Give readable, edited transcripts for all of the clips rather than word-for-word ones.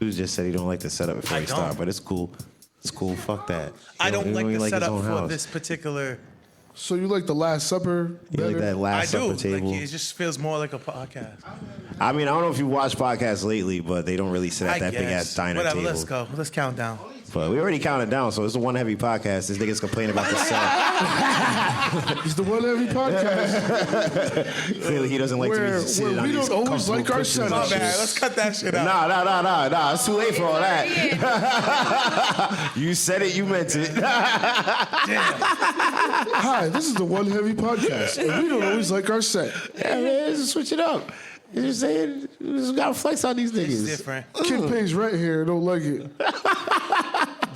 Dude just said he don't like the setup before he start, but it's cool. It's cool. Fuck that. I don't like the setup for this particular. So you like the Last Supper better? You like that Last Supper table? Like, it just feels more like a podcast. I mean, I don't know if you watch podcasts lately, but they don't really sit at that big ass diner table. Let's go. Let's count down. But we already counted down, so it's a One Heavy podcast. This nigga's complaining about the set. It's the One Heavy podcast. Clearly, he doesn't like to be sitting on these. We don't always like our setup. My bad. Let's cut that shit out. Nah. It's too late for all that. You said it. You meant it. Hi, this is the One Heavy podcast, and we don't always like our set. Yeah, man, just switch it up. You just saying, we just gotta flex on these niggas. It's different. Kid Payne's right here. Don't like it.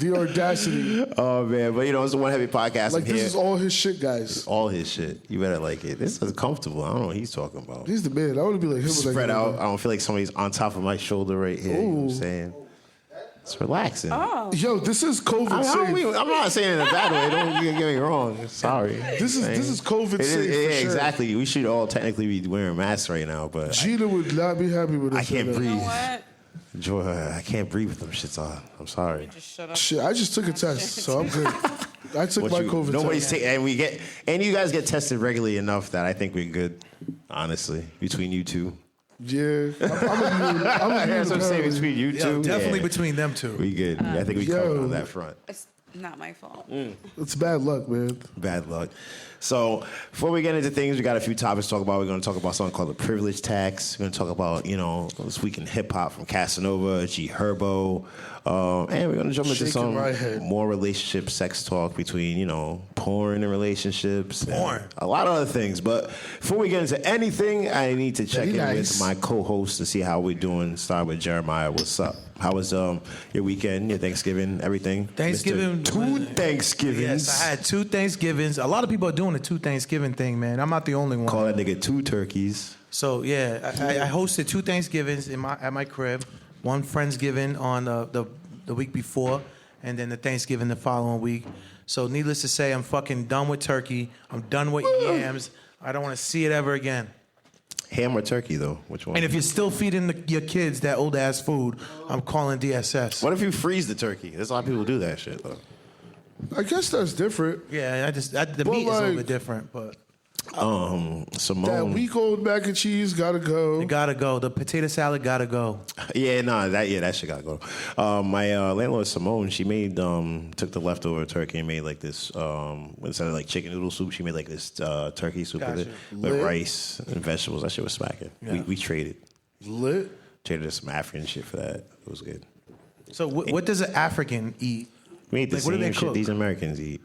The audacity. Oh man, but it's the One Heavy podcast. Like this is all his shit, guys. It's all his shit. You better like it. This is comfortable. I don't know what he's talking about. He's the man. I want to be like him. Spread out. I don't feel like somebody's on top of my shoulder right here. You know what I'm saying? It's relaxing. Oh. Yo, this is COVID safe. I'm not saying it in a bad way. Don't get me wrong. Sorry. This is COVID safe. Yeah, for sure. exactly. We should all technically be wearing masks right now, but Gina would not be happy with us. I can't breathe. You know what? Joy, I can't breathe with them shits on. I'm sorry. Just shut up. Shit, I just took a test, so I'm good. I took my COVID nobody's test. and you guys get tested regularly enough that I think we're good. Honestly, between you two. Yeah, I'm That's what I'm saying. Between you two, Definitely between them two. We good. I think we covered on that front. It's not my fault. It's bad luck, man. Bad luck. So before we get into things, we got a few topics to talk about. We're going to talk about something called the privilege tax. We're going to talk about, this week in hip hop from Casanova, G Herbo. And we're going to jump into some more relationship sex talk between, porn and relationships. Porn. And a lot of other things. But before we get into anything, I need to check in with my co-host to see how we're doing. Start with Jeremiah. What's up? How was your weekend, your Thanksgiving, everything? Thanksgiving. Two Thanksgivings. Yes, I had 2 Thanksgivings. A lot of people are doing the 2 Thanksgiving thing, man. I'm not the only one. Call that nigga 2 turkeys. So, yeah, I hosted 2 Thanksgivings at my crib. One Friendsgiving on the week before, and then the Thanksgiving the following week. So, needless to say, I'm fucking done with turkey. I'm done with yams. I don't want to see it ever again. Ham or turkey, though? Which one? And if you're still feeding your kids that old-ass food, I'm calling DSS. What if you freeze the turkey? There's a lot of people who do that shit, though. I guess that's different. Yeah, the meat is a little bit different, but... Simone. That week-old mac and cheese gotta go. It gotta go. The potato salad gotta go. Yeah, that shit gotta go. My landlord Simone, she made took the leftover turkey and made like this instead of like chicken noodle soup, she made like this turkey soup with it with rice and vegetables. That shit was smacking. Yeah. We traded. Lit. Traded some African shit for that. It was good. So what does an African eat? We eat the what do they same shit cook? these Americans eat.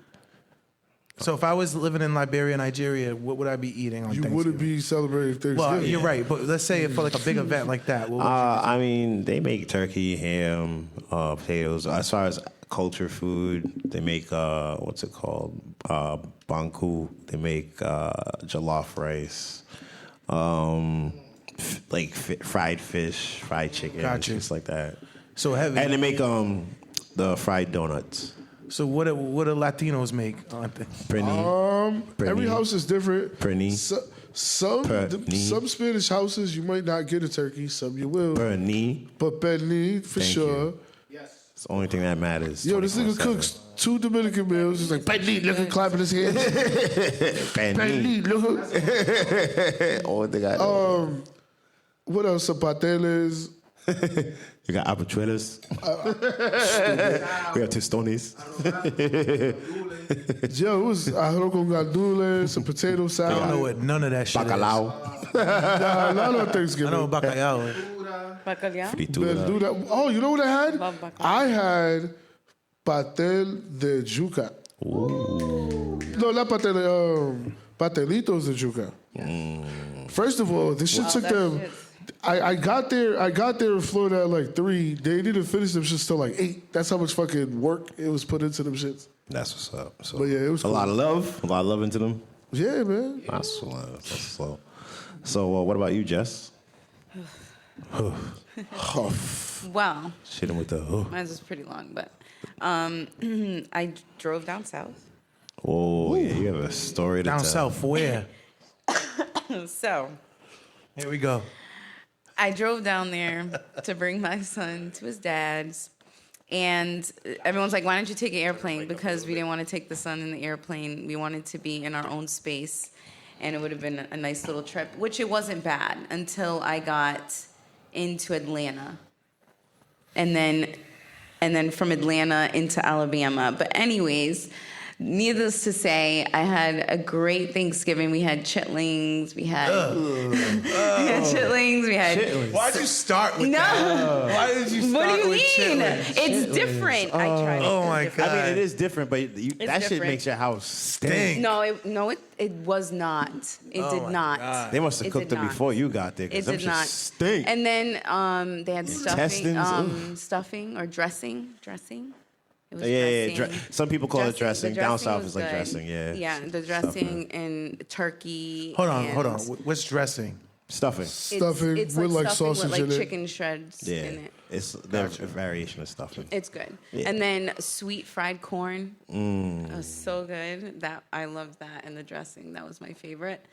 So if I was living in Liberia, Nigeria, what would I be eating on Thanksgiving? You wouldn't be celebrating Thanksgiving. Well, you're right, but let's say for like a big event like that. What would I mean, they make turkey, ham, potatoes. As far as culture food, they make what's it called? Banku. They make jollof rice, like fried fish, fried chicken, just like that. So heavy. And they make the fried donuts. So what do Latinos make? Every house is different. Prenny. Some Spanish houses you might not get a turkey, some you will. Pernil. But pernil for sure. Yes. It's the only thing that matters. Yo, this nigga cooks 2 Dominican meals. He's like, pernil, look at clapping his hands. Pernil, look. Only thing I know. What else? Some pateles. You got habichuelas. We have tostones. Yo, it was arroz con gandules, some potato salad. I don't know what none of that shit Bacalao. Nah, not on Thanksgiving. I know bacalao. Fritura. Oh, you know what I had? I had patel de yuca. Ooh. No, not patel. Patelitos de yuca. First of all, this shit took them. I got there in Florida at like 3. They didn't finish them shits till like 8. That's how much fucking work it was put into them shits. That's what's up. So, but yeah, it was cool. A lot of love into them. Yeah, man. That's slow. So what about you, Jess? Well, shit him with the. Mine was pretty long, but I drove down south. Oh yeah, you have a story to tell. Down south, where? So here we go. I drove down there to bring my son to his dad's. And everyone's like, why don't you take an airplane? Because we didn't want to take the son in the airplane. We wanted to be in our own space. And it would have been a nice little trip, which it wasn't bad until I got into Atlanta. And then from Atlanta into Alabama. But anyways, needless to say, I had a great Thanksgiving. We had chitlings. We had chitlings. We had. Why'd you start with No. that? Why did you What start do you with mean? chitlins? It's different. I tried it. Oh, my It's different. God. I mean, it is different, but that shit different. makes your house stink. No, it was not. It Oh did my not. God. They must have It cooked did it not. before you got there, It because them did shit not. stink. And then they had stuffing, Intestines, stuffing or dressing. It was yeah. dressing. Some people call it dressing. The Down south was is like good. dressing, yeah. Yeah, the dressing and turkey. Hold on. and What's dressing? Stuffing. Stuffing it's with like stuffing sausage with in like it. chicken shreds Yeah. in it. It's their variation of stuffing. It's good. Yeah. And then sweet fried corn. It was so good. That I loved that, and the dressing. That was my favorite.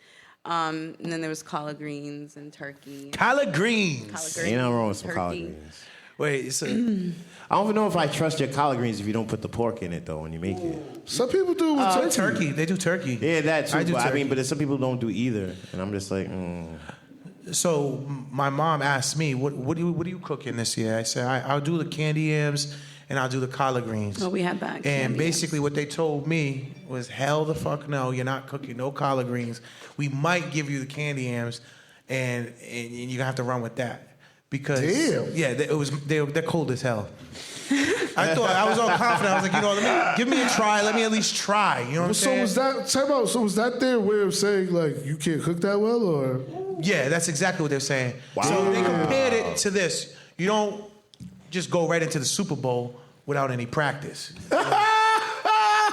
And then there was collard greens and turkey. Collard greens. Collard greens, Ain't nothing wrong with some turkey. collard greens. Wait, so I don't even know if I trust your collard greens if you don't put the pork in it, though, when you make it. Some people do it with turkey. turkey. They do turkey. Yeah, that too. I do But, turkey. but some people don't do either. And I'm just like, So my mom asked me, what are you cooking this year? I said, I'll do the candy yams and I'll do the collard greens. Oh, we had that. And candy basically what they told me was, hell the fuck no, you're not cooking no collard greens. We might give you the candy yams and you're gonna have to run with that. Because yeah, they're cold as hell. I thought I was all confident. I was like, give me a try. Let me at least try. You know what I'm So saying? was that time out? So was that their way of saying like you can't cook that well, or Yeah, that's exactly what they're saying. Wow. So they compared it to this. You don't just go right into the Super Bowl without any practice.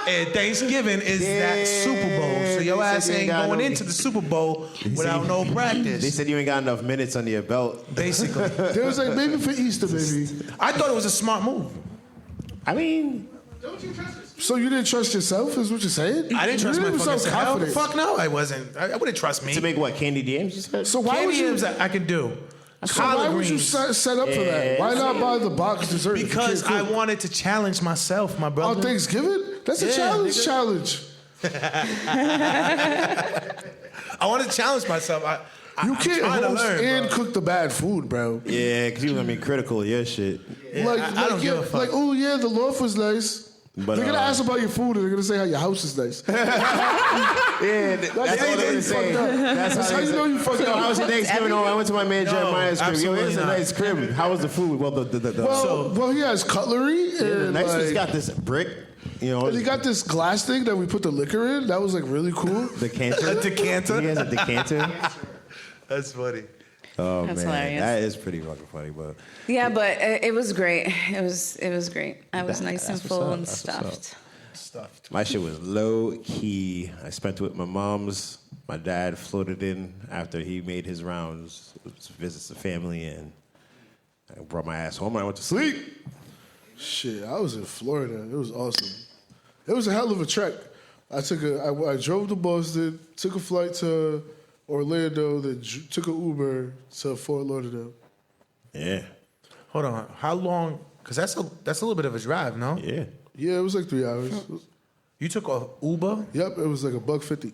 And Thanksgiving is that Super Bowl. So your They said ass you ain't ain't got going no- into the Super Bowl without no practice. they said you ain't got enough minutes under your belt. Basically. they was like maybe for Easter, maybe. I thought it was a smart move. I mean, So you didn't trust yourself, is what you're saying? I didn't trust you my didn't fucking sound self. confident. Fuck no, I wasn't. I wouldn't trust me. to make what, candied yams, you said? So why would Candy you? yams I could do. So why would you set up for that? Why not buy the box dessert? if you Because can't I cook? wanted to challenge myself, my brother. On Thanksgiving? That's a Yeah, challenge. nigga. Challenge. I wanted to challenge myself. You I'm can't trying to host learn, and bro. cook the bad food, bro. Yeah, because you gonna be critical of your shit. Like, I don't give a fuck. Like, oh yeah, the loaf was nice. But, They're gonna ask about your food, and they're gonna say how your house is nice. Yeah, that's all how they're you gonna say. fucked up. That's how you know you fucked Yo, up. how was your Thanksgiving? Oh, I went to my man Jeremiah's crib. Yo, it's absolutely a not. nice crib. How was the food? Well, Well, he has cutlery, the and nice one's like, got this brick. You know, and he got this glass thing that we put the liquor in. That was like really cool. decanter. A decanter? He has a decanter. That's funny. Oh That's man, hilarious. that is pretty fucking funny. But Yeah, but it was great. It was great. I was nice and That's what's full up. and That's what's up. stuffed. Stuffed. my shit was low key. I spent it with my mom's. My dad floated in after he made his rounds to visit the family, and I brought my ass home and I went to sleep. Shit, I was in Florida. It was awesome. It was a hell of a trek. I drove to Boston, took a flight to Orlando, then took an Uber to Fort Lauderdale. Yeah, Hold on. How long? Because that's a little bit of a drive, no? yeah. Yeah, it was like 3 hours. You took a Uber? Yep, it was like $1.50.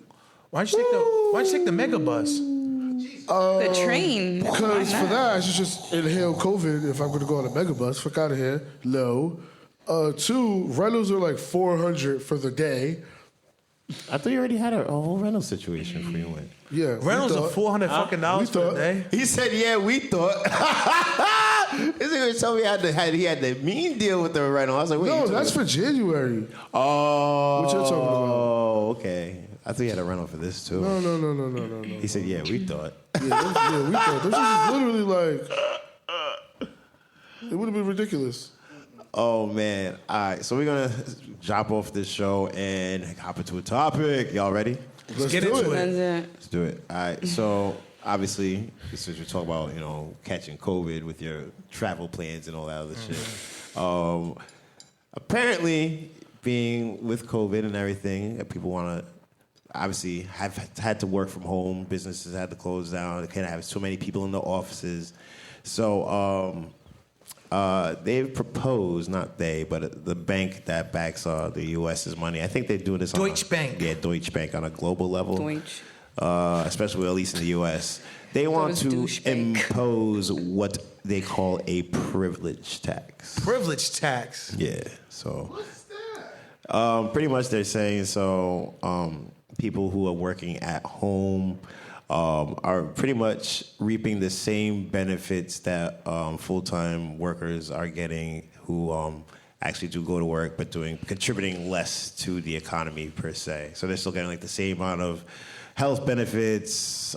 Why'd you take the mega bus? The train. Because for that, I should just inhale COVID if I'm going to go on a megabus. Fuck out of here. No. 2, rentals are like $400 for the day. I thought you already had a whole rental situation before you went. Yeah. we Rentals are thought- $400 fucking dollars we for a thought- day. He said, "Yeah, we thought." This nigga told me he had the mean deal with the rental. I was like, "Wait, No, you that's talking for January. about- oh, What you're talking about. Oh, okay. I thought you had a rental for this too." No. He said, "Yeah, we thought." We thought. This was literally like, it would have been ridiculous. Oh man! All right, so we're gonna drop off this show and hop into a topic. Y'all ready? Let's get do into it. That's it. Let's do it. All right. So obviously, since we're talking about catching COVID with your travel plans and all that other shit, apparently being with COVID and everything, people want to obviously have had to work from home. Businesses had to close down. They can't have so many people in the offices. So they've proposed, not they, but the bank that backs the U.S.'s money. I think they're doing this Deutsche Bank. Yeah, Deutsche Bank on a global level. Deutsche. Especially at least in the U.S. They want to impose what they call a privilege tax. Privilege tax. Yeah, so. What's that? Pretty much they're saying people who are working at home are pretty much reaping the same benefits that full-time workers are getting who actually do go to work but contributing less to the economy per se. So they're still getting like the same amount of health benefits,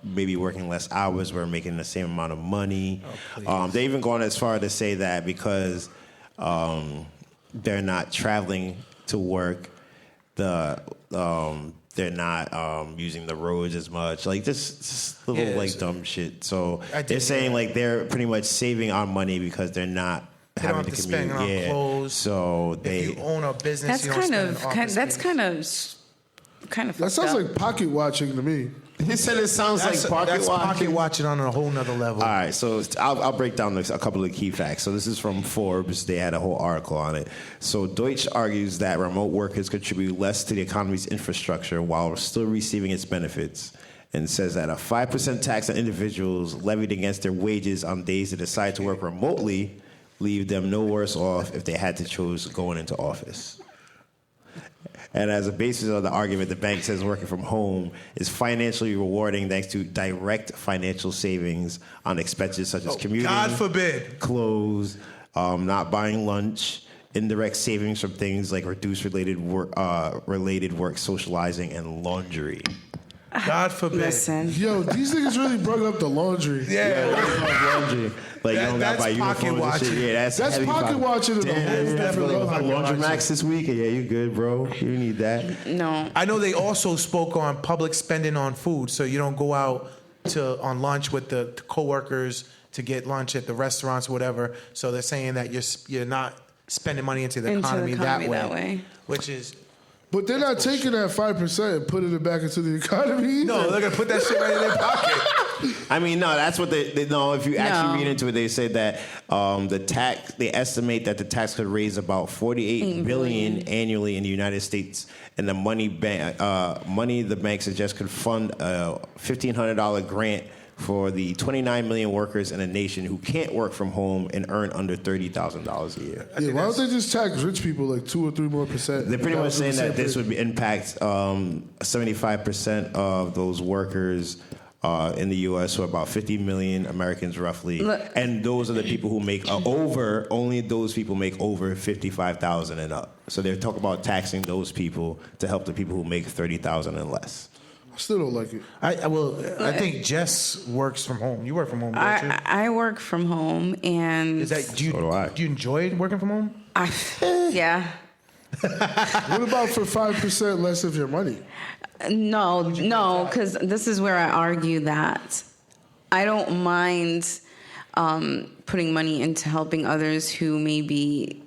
maybe working less hours, we're making the same amount of money. They even gone as far to say that because they're not traveling to work, they're not using the roads as much, like just little dumb shit. So they're saying like they're pretty much saving on money because they're not having to commute. On clothes. So if you own a business, That's kind of that sounds like pocket watching to me. He said it sounds like pocket watching. Pocket watching on a whole nother level. All right, so I'll break down a couple of key facts. So this is from Forbes. They had a whole article on it. So Deutsche argues that remote workers contribute less to the economy's infrastructure while still receiving its benefits, and says that a 5% tax on individuals levied against their wages on days they decide to work remotely leave them no worse off if they had to choose going into office. And as a basis of the argument, the bank says working from home is financially rewarding thanks to direct financial savings on expenses such as commuting, God forbid, clothes, not buying lunch, indirect savings from things like reduced related work, socializing, and laundry. God forbid. Listen. Yo, these niggas really brought up the laundry. Yeah. Laundry. Like, you don't got to buy uniforms and shit. Yeah, that's pocket watching in a whole different level. Laundromax this week. Yeah, you good, bro. You need that. No. I know they also spoke on public spending on food, so you don't go out on lunch with the coworkers to get lunch at the restaurants or whatever. So they're saying that you're not spending money into the economy that way. Which is... But they're not taking that 5% and putting it back into the economy either. No, they're going to put that shit right in their pocket. I mean, no, that's what they know. If you actually read into it, they say that they estimate that the tax could raise about $48 billion annually in the United States, and the money the bank suggests could fund a $1,500 grant for the 29 million workers in a nation who can't work from home and earn under $30,000 a year. Yeah, why don't they just tax rich people like 2 or 3 more %? They're pretty much saying that this would impact 75% of those workers in the U.S., so about 50 million Americans roughly. And those are the people who make only those people make over $55,000 and up. So they're talking about taxing those people to help the people who make $30,000 and less. I still don't like it. I think Jess works from home. You work from home, don't you? I work from home, and do you enjoy working from home? Yeah. What about for 5% less of your money? No, because this is where I argue that I don't mind putting money into helping others who maybe,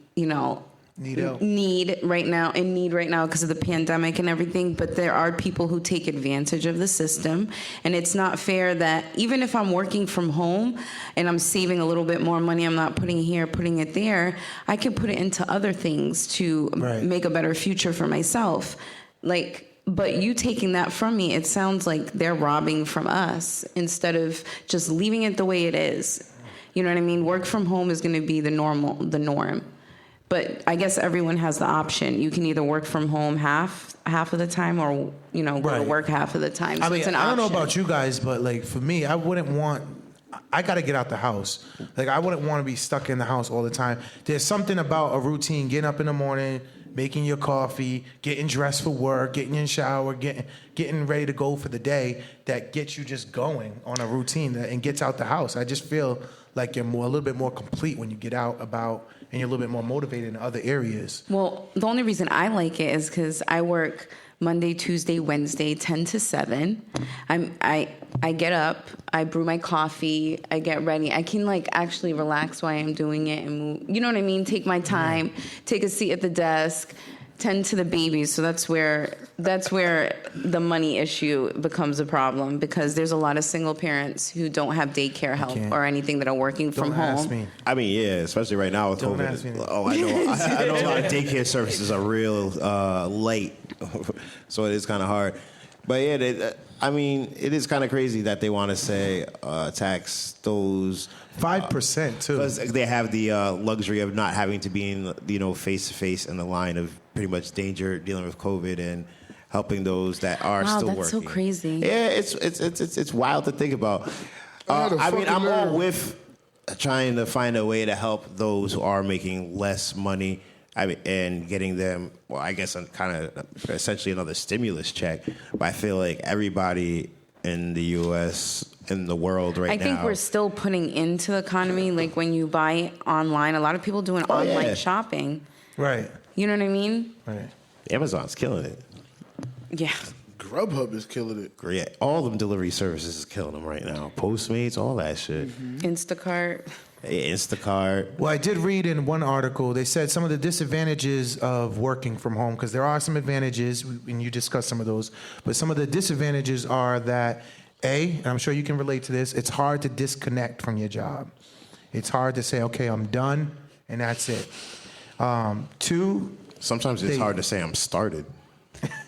need right now because of the pandemic and everything. But there are people who take advantage of the system, and it's not fair that even if I'm working from home and I'm saving a little bit more money, I'm not putting it here, putting it there, I can put it into other things to make a better future for myself. But you taking that from me, it sounds like they're robbing from us instead of just leaving it the way it is. You know what I mean? Work from home is going to be the norm. But I guess everyone has the option. You can either work from home half of the time, or go to work half of the time. So I mean, it's an I don't know option. about you guys, but for me, I got to get out the house. I wouldn't want to be stuck in the house all the time. There's something about a routine: getting up in the morning, making your coffee, getting dressed for work, getting in the shower, getting ready to go for the day, that gets you just going on a routine and gets out the house. I just feel like you're a little bit more complete when you get out about. And you're a little bit more motivated in other areas. Well, the only reason I like it is because I work Monday, Tuesday, Wednesday, 10 to 7. I get up, I brew my coffee, I get ready. I can actually relax while I'm doing it and move. You know what I mean? Take my time, take a seat at the desk, tend to the babies, so that's where the money issue becomes a problem, because there's a lot of single parents who don't have daycare help or anything that are working from Don't home. ask me. I mean, yeah, especially right now with Don't ask me. COVID. Oh, I know. I know a lot of daycare services are real late, so it is kind of hard. But yeah, I mean, it is kind of crazy that they want to say tax those 5% too. because they have the luxury of not having to be in, face to face in the line of pretty much danger dealing with COVID and helping those that are still that's working. so crazy. Yeah, it's wild to think about. I mean, I'm all with trying to find a way to help those who are making less money. And getting them, well, I guess kind of essentially another stimulus check. But I feel like everybody in the U.S., in the world right now. I think we're still putting into the economy, like when you buy online, a lot of people doing online shopping. Right. You know what I mean? Right. Amazon's killing it. Yeah. Grubhub is killing it. Great. All them delivery services is killing them right now. Postmates, all that shit. Instacart. Instacart. Well, I did read in one article, they said some of the disadvantages of working from home, because there are some advantages, and you discussed some of those, but some of the disadvantages are that, and I'm sure you can relate to this, it's hard to disconnect from your job. It's hard to say, okay, I'm done, and that's it. Two, Sometimes it's hard to say I'm started.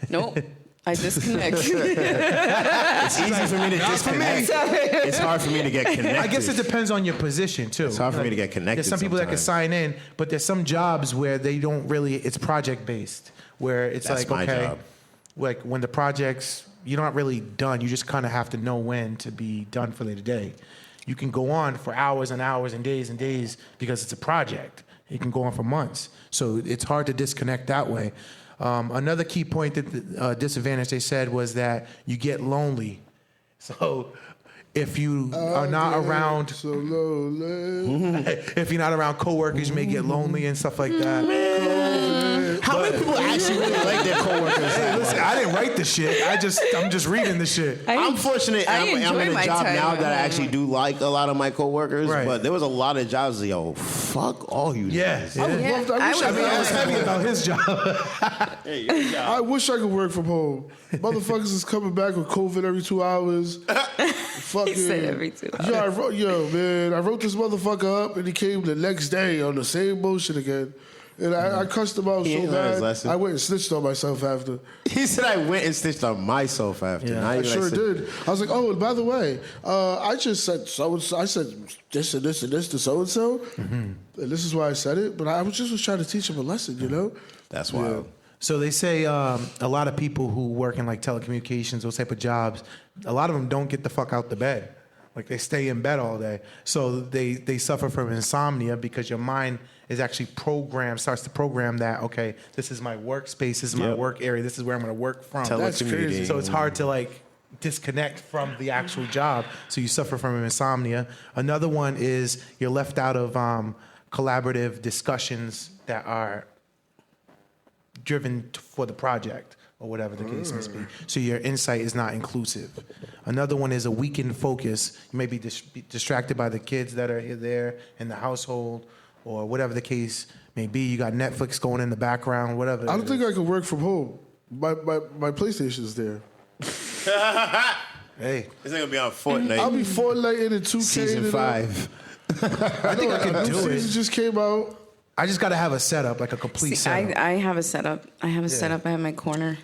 Nope. I disconnect. It's easy for me to disconnect. It's hard for me to get connected. I guess it depends on your position, too. It's hard for me to get connected. There's some people that can sign in, but there's some jobs where they don't really, it's project-based, where it's That's like, my okay, job. like when the project's, you're not really done, you just kind of have to know when to be done for the day. You can go on for hours and hours and days because it's a project. It can go on for months. So it's hard to disconnect that way. Another key point that the disadvantage they said was that you get lonely. So if you are not around, So lonely. if you're not around coworkers, you may get lonely and stuff like that. How many people actually really like their coworkers? Hey, listen, I didn't write the shit. I'm just reading the shit. I'm fortunate. I'm in a job now that I actually do like a lot of my coworkers. Right. But there was a lot of jobs. Yo, fuck all you. Yeah, guys. yeah. I was heavy about his job. I wish I could work from home. Motherfuckers is coming back with COVID every 2 hours. Fucking, He said every 2 hours. I wrote this motherfucker up and he came the next day on the same bullshit again. And I cussed him out He so ain't learned his bad. lesson. I went and snitched on myself after. He said I went and stitched on myself after. Yeah. Not I even sure said- did. I was like, oh, and by the way, I just said so and so. I said this and this and this to so and so, and this is why I said it. But I was trying to teach him a lesson, you know. That's wild. So they say a lot of people who work in like telecommunications, those type of jobs, a lot of them don't get the fuck out the bed. Like they stay in bed all day. So they suffer from insomnia because your mind is actually starts to program that, okay, this is my workspace, this is my work area, this is where I'm gonna work from. That's crazy. So it's hard to like disconnect from the actual job. So you suffer from insomnia. Another one is you're left out of collaborative discussions that are driven for the project or whatever the case must be. So your insight is not inclusive. Another one is a weakened focus. You may be distracted by the kids that are there in the household or whatever the case may be. You got Netflix going in the background, whatever. I don't think I could work from home. My PlayStation's there. Hey, It's not gonna be on Fortnite. I'll be Fortnite in 2K. Season 5. I think I can New do season it. just came out. I just got to have a setup, like a complete See, setup. I have a setup. I have my corner.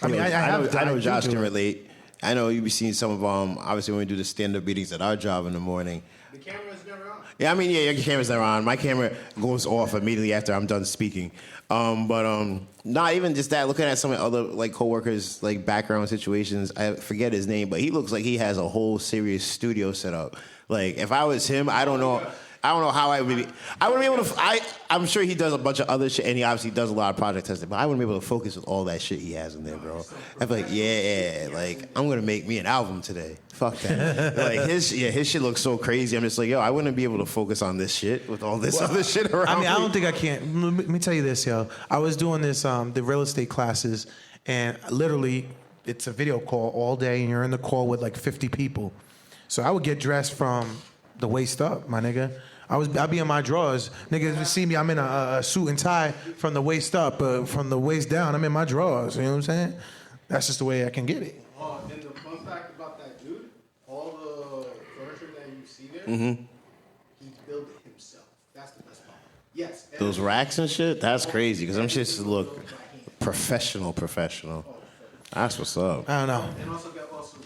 I mean, I know Josh do can it. relate. I know you be seeing some of obviously when we do the stand-up meetings at our job in the morning. The camera's never on. Yeah, I mean, yeah, your camera's never on. My camera goes off immediately after I'm done speaking. Not even just that. Looking at some other like coworkers, like background situations. I forget his name, but he looks like he has a whole serious studio set up. Like if I was him, I don't know how I would be. I wouldn't be able to. I'm sure he does a bunch of other shit, and he obviously does a lot of project testing. But I wouldn't be able to focus with all that shit he has in there, bro. I'd be like, yeah, like I'm gonna make me an album today. Fuck that. Like his shit looks so crazy. I'm just like, yo, I wouldn't be able to focus on this shit with all this other shit around. I mean, I me. don't think I can. Let me tell you this, yo. I was doing this, the real estate classes, and literally, it's a video call all day, and you're in the call with like 50 people. So I would get dressed from the waist up, my nigga. I'll be in my drawers. Niggas you see me, I'm in a suit and tie from the waist up, from the waist down, I'm in my drawers. You know what I'm saying? That's just the way I can get it. Oh, and the fun fact about that dude, all the furniture that you see there, he built it himself. That's the best part. Yes. Those racks and shit, that's crazy because them shits look professional. That's what's up. I don't know. And also got also.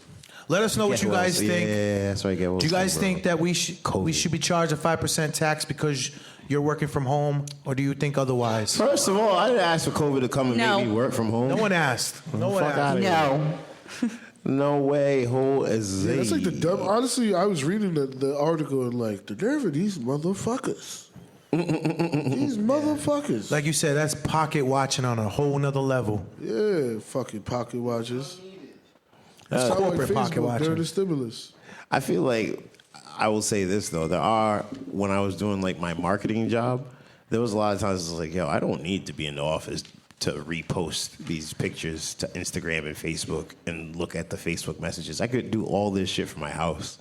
Let us know what you guys think. Yeah, that's right. Get Do you guys think that we should be charged a 5% tax because you're working from home, or do you think otherwise? First of all, I didn't ask for COVID to come and No. make me work from home. No one asked. No one Fuck asked. outta here. No way. Who is Yeah, that's like the dumb. Honestly, I was reading the article and like the nerve of these motherfuckers. These motherfuckers. Like you said, that's pocket watching on a whole nother level. Yeah, fucking pocket watches. That's Sound like corporate pocket Facebook watching. during the stimulus. I feel like I will say this though. When I was doing like my marketing job, there was a lot of times it's like, yo, I don't need to be in the office to repost these pictures to Instagram and Facebook and look at the Facebook messages. I could do all this shit from my house.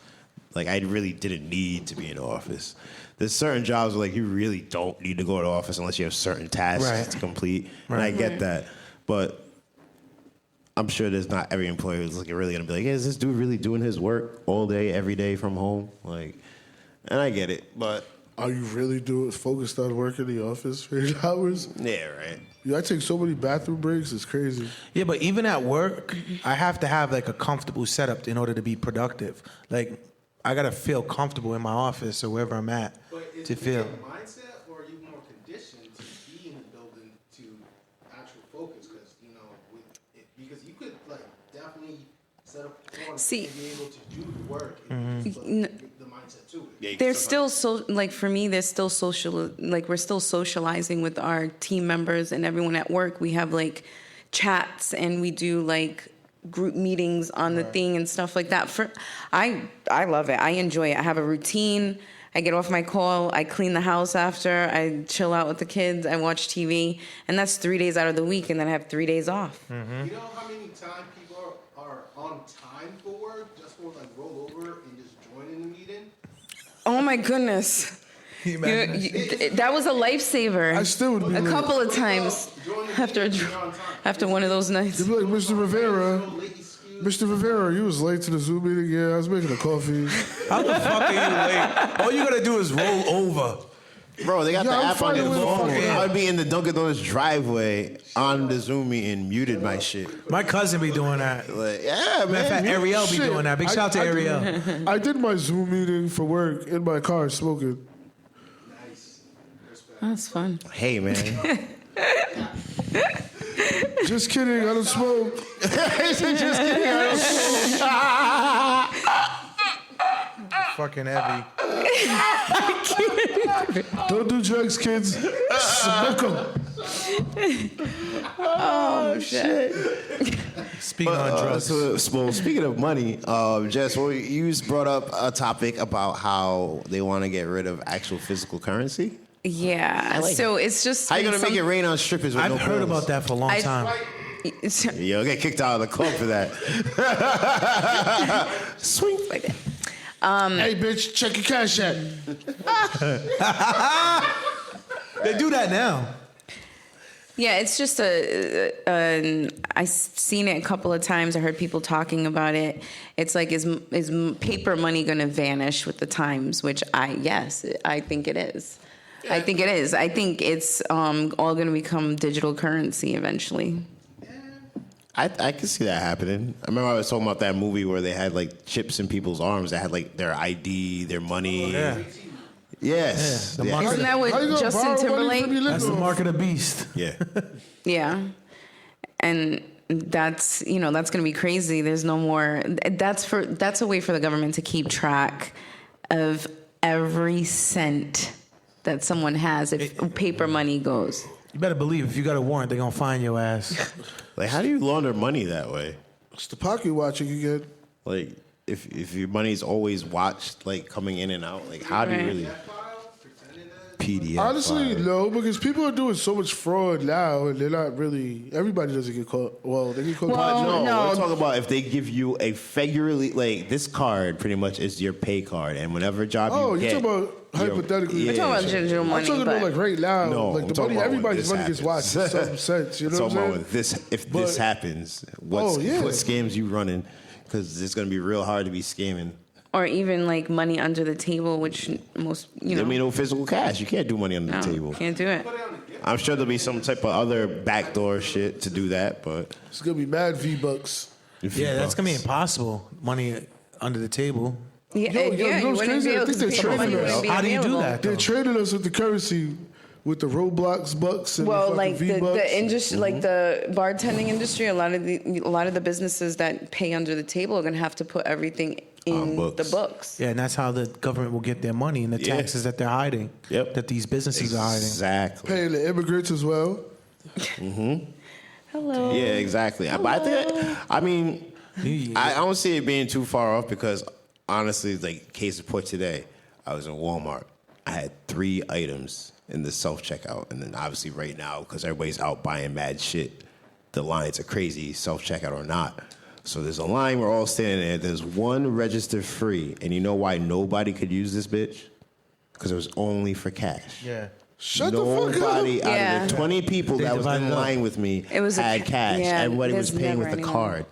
Like I really didn't need to be in the office. There's certain jobs where like you really don't need to go to the office unless you have certain tasks Right. to complete. And Right. I get that. But I'm sure there's not every employer who's like really gonna be like, hey, is this dude really doing his work all day, every day from home? Like, and I get it, but Are you really focused on work in the office for 8 hours? yeah, right. Yeah, I take so many bathroom breaks. It's crazy. Yeah, but even at work, I have to have like a comfortable setup in order to be productive. Like, I gotta feel comfortable in my office or wherever I'm at to feel. Is it a mindset, or are you more conditioned to be in the building to actual focus? Because because you could like definitely set up a form See- and be able to do the work. Mm-hmm. And just, the mindset to it. There's still like for me, there's still social, like we're still socializing with our team members and everyone at work. We have like chats and we do like group meetings on the thing and stuff like that. I love it. I enjoy it. I have a routine. I get off my call. I clean the house after. I chill out with the kids. I watch TV, and that's 3 days out of the week, and then I have 3 days off. You know how many times people are on time for work just for like roll over and just join in the meeting? Oh my goodness. That was a lifesaver. I still would be a late. couple of times after one of those nights. You'd be like, Mr. Rivera. Mr. Rivera, you was late to the Zoom meeting. Yeah, I was making a coffee. How the fuck are you late? All you gotta do is roll over. Bro, they got Yeah, the I'm app on fine your with phone. it. I'd be in the Dunkin' Donuts driveway on the Zoom meeting, muted my shit. My cousin be doing that. Like, yeah, Matter of fact, man. Ariel be Shit. doing that. Big shout out to Ariel. I did my Zoom meeting for work in my car smoking. That's fun. Hey, man. Just kidding, I don't smoke. Just kidding. Fucking heavy. Don't do drugs, kids. Smoke them. Oh, shit. Speaking on drugs. Well, speaking of money, Jess, well, you just brought up a topic about how they want to get rid of actual physical currency. Yeah. like So it's just. How you gonna been make it rain on strippers with I've no heard bills? about that for a long time. You'll get kicked out of the club for that. Swing like that. Hey, bitch, check your cash app. They do that now. Yeah, it's just I've seen it a couple of times. I heard people talking about it. It's like, is paper money going to vanish with the times? Which I think it is. I think it is. I think it's all going to become digital currency eventually. I can see that happening. I remember I was talking about that movie where they had like chips in people's arms that had like their ID, their money. Yeah. Yes. Yeah, the Yeah. market- Isn't that what How you gonna Justin borrow money from your Timberlake? That's the liquor? mark of the beast. Yeah. Yeah. And that's going to be crazy. There's no more. That's a way for the government to keep track of every cent that someone has if paper money goes. You better believe if you got a warrant, they're gonna find your ass. Like, how do you launder money that way? It's the pocket watching you get. Like, if your money's always watched, like coming in and out, like how do you Right. really? PDF. Honestly, file. no, because people are doing so much fraud now, and they're not really. Everybody doesn't get caught. Well, they get caught. Well, No, no. we're talking about if they give you a figuratively, like this card pretty much is your pay card, and whenever job Oh, you you're get, talking about hypothetically. yeah. We're talking about digital I'm money, talking about but like right now, No, like I'm the talking money, about when everybody's this money gets watched in happens. some sense. You know talking what I'm about saying? if But- this happens, what scams you running? Because it's gonna be real hard to be scamming. or even like money under the table, which most There be no physical cash. You can't do money under the table. can't do it. I'm sure there'll be some type of other backdoor shit to do that, but It's gonna be mad V-Bucks. Yeah, that's gonna be impossible. Money under the table. Yeah, Yo, you know what's wouldn't crazy? be I able think to they're people money trading us. wouldn't be How do you do available. that? They're though? trading us with the currency, with the Roblox bucks and Well, the like fucking V-Bucks. the industry, like the bartending industry, a lot of the businesses that pay under the table are gonna have to put everything in books. the books. Yeah, and that's how the government will get their money and the Yeah. taxes that they're hiding. Yep. That these businesses are hiding. Exactly. Paying the immigrants as well. Hello. Yeah, exactly. But I think, I mean, I don't see it being too far off because honestly, like case in point today, I was in Walmart. I had 3 items in the self checkout, and then obviously right now because everybody's out buying mad shit, the lines are crazy, self checkout or not. So there's a line. We're all standing there. There's one register free, and you know why nobody could use this bitch? Because it was only for cash. Yeah. Shut the fuck up. Nobody out Yeah. of the 20 people They that was in divided up. line with me It was a had ca- cash. yeah, Everybody was there's paying never with the anyone. card.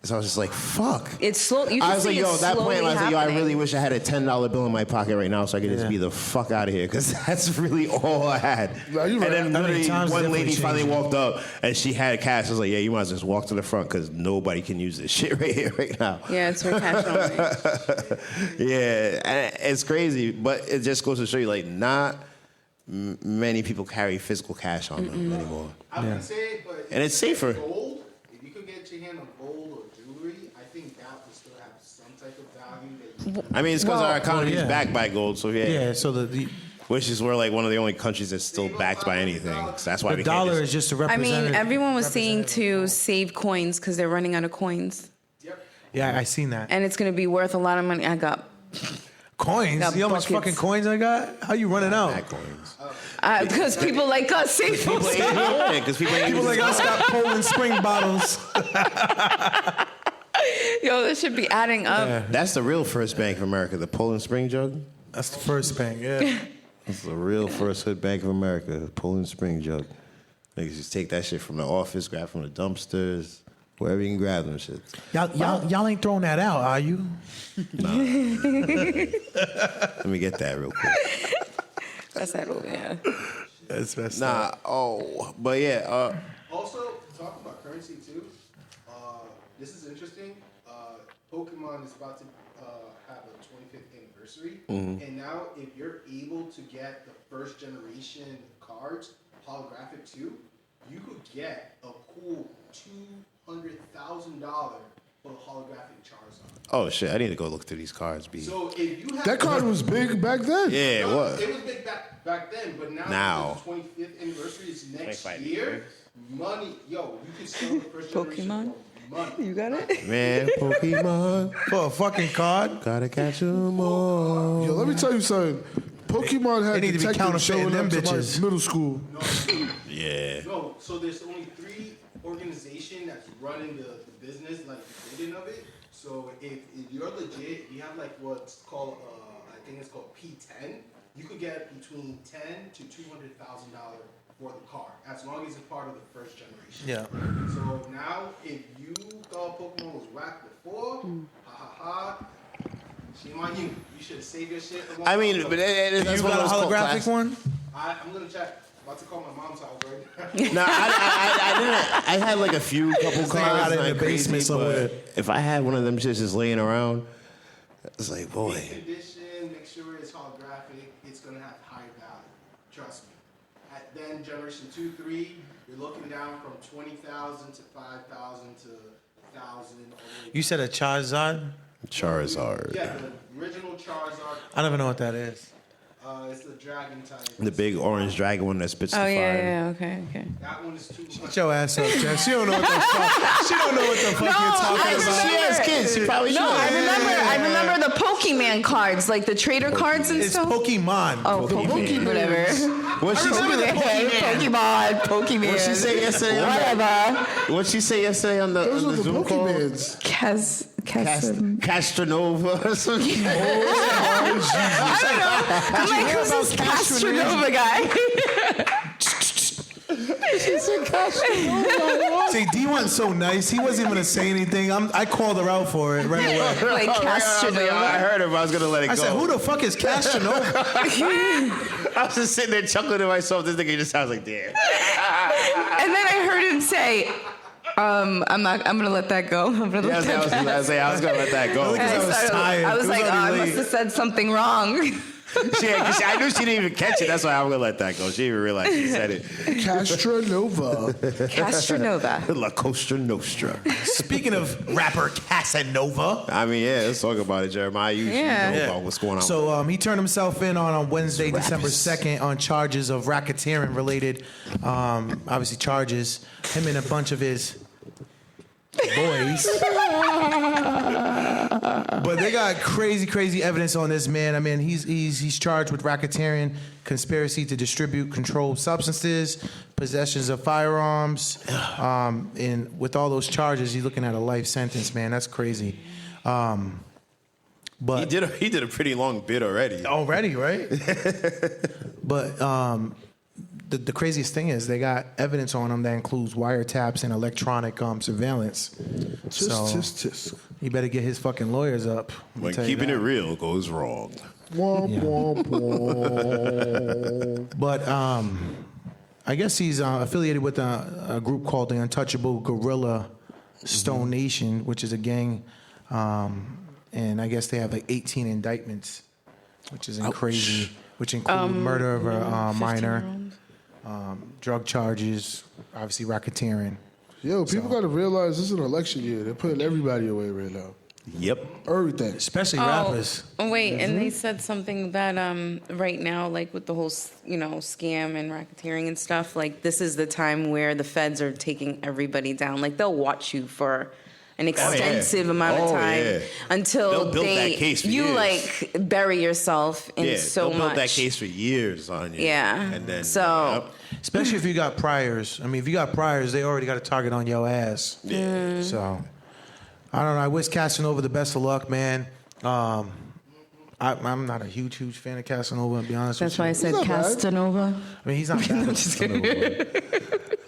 So I was just like, fuck. It's slow. You can I was see like, yo, it's at that point, slowly I was like, yo, I happening. really wish I had a $10 bill in my pocket right now so I could just Yeah. be the fuck out of here because that's really all I had. No, you and right. then How many literally times one definitely lady finally changed. walked up and she had cash. I was like, yeah, you might as well just walk to the front because nobody can use this shit right here right now. Yeah, it's for cash only. Yeah, and it's crazy, but it just goes to show you, like, not many people carry physical cash on them anymore. I would say, but And it's safer. Gold, if you could get your hand on gold or jewelry, I think that would still have some type of value. That you I mean, it's because Well- our economy is yeah. backed by gold, so yeah. Yeah, so the Which is we're like one of the only countries that's still backed by anything. So that's why the we dollar can't is just, just a I representative. mean, everyone was saying to save coins because they're running out of coins, Yeah, I seen that. and it's gonna be worth a lot of money. I got Coins? Got You know how much buckets. fucking coins I got? How you running out? back coins. because people like us save People those. ain't doing it because people ain't People using like us got Poland spring bottles. Yo, this should be adding up. That's the real first Bank of America, the Poland Spring jug. That's the first bank, yeah. That's the real first hood Bank of America, the Poland Spring jug. Niggas just take that shit from the office, grab from the dumpsters, wherever you can grab them shit. Y'all ain't throwing that out, are you? Let me get that real quick. That's that over there. That's messed Nah, but yeah, Also, talk about currency too. This is interesting. Pokemon is about to have a 25th anniversary, and now if you're able to get the first generation cards, holographic too, you could get a cool $200,000 for a holographic Charizard. oh shit, I need to go look through these cards, B. So if you have That card was big back then. Yeah, it was. It was big back then, but now the 25th anniversary is next 25 year. years. Money, yo, you can sell the first generation Pokemon? for money. You got it? Man, Pokemon, For a fucking card? gotta catch 'em all. Yo, let me tell you something. Pokemon had They need to be detectives counterfeiting showing them up to my bitches. middle school. Yeah. No, so there's only 3 organizations that's running the business, like the bidding of it. So if you're legit, you have like what's called, I think it's called P10. You could get between $10,000 to $200,000 for the car, as long as it's part of the first generation. Yeah. So now, if you thought Pokemon was whack before, shame on you. You should have saved your shit. I mean, but that's You one got a of those cult holographic classics. one? I'm gonna check. About to call my mom's house right now. No, I didn't. I had like a few couple cards. got it in like the basement crazy, somewhere. but if I had one of them shits just laying around, it's like, boy. Condition, make sure it's holographic. It's gonna have high value. Trust me. At then generation 2, 3, you're looking down from 20,000 to 5,000 to 1,000. You said a Charizard? Charizard. Yeah, the original Charizard. I don't even know what that is. It's the dragon type. The big orange dragon one that spits Oh the fire. yeah, okay. That one is 200. Shut your ass up, Jess. She don't know what the fuck. She don't know what the fuck you're talking She about. has kids. she probably No, should. I remember the Pokemon cards, like the trader cards and It's stuff. Pokemon. Oh, Pokemon, whatever. What she Pokemon. What she say yesterday? Whatever. What she say yesterday on the, Those on are the the Zoom call? Pokemans. Castronova or something. I'm like, who's this Castronova guy? See, D wasn't so nice. He wasn't even gonna say anything. I called her out for it right away. Like I Castronova. heard her, but I was gonna let it go. I said, "Who the fuck is Castronova?" I was just sitting there chuckling to myself. This nigga just sounds like, damn. And then I heard him say, I'm gonna let that go. I'm gonna let that go. I was gonna let that go. Look at And I was started- tired. I was It was like, oh, I already must late. have said something wrong. I knew she didn't even catch it. That's why I'm gonna let that go. She didn't even realize she said it. Castronova. Castronova. La Costa Nostra. Speaking of rapper Casanova, I mean, yeah, let's talk about it, Jeremiah. You Yeah. know about what's going on. so he turned himself in on Wednesday, December 2nd, on charges of racketeering related, obviously charges. Him and a bunch of his boys. But they got crazy evidence on this man. I mean, he's charged with racketeering, conspiracy to distribute controlled substances, possessions of firearms, and with all those charges, he's looking at a life sentence. Man, that's crazy. But he did a pretty long bit already. already, right? But the craziest thing is they got evidence on him that includes wiretaps and electronic surveillance. Tisk. He better get his fucking lawyers up. When keeping it real goes wrong. Womp, womp, womp. But I guess he's affiliated with a group called the Untouchable Guerrilla Stone Nation, which is a gang. And I guess they have like 18 indictments, which is crazy, which include murder of a minor, drug charges, obviously racketeering. Yo, people got to realize this is an election year. They're putting everybody away right now. Yep. Everything. Especially rappers. Oh, wait, and they said something that right now, like with the whole, scam and racketeering and stuff, like this is the time where the feds are taking everybody down. Like they'll watch you for an extensive amount of time until They'll build that case for you years. like bury yourself in so they'll much. build that case for years on you. Yeah. And then, So- Especially if you got priors. I mean, if you got priors, they already got a target on your ass. Yeah. So, I don't know. I wish Casanova the best of luck, man. I'm not a huge fan of Casanova, to be honest That's with why I you. said not bad. Castanova. I mean, he's not bad.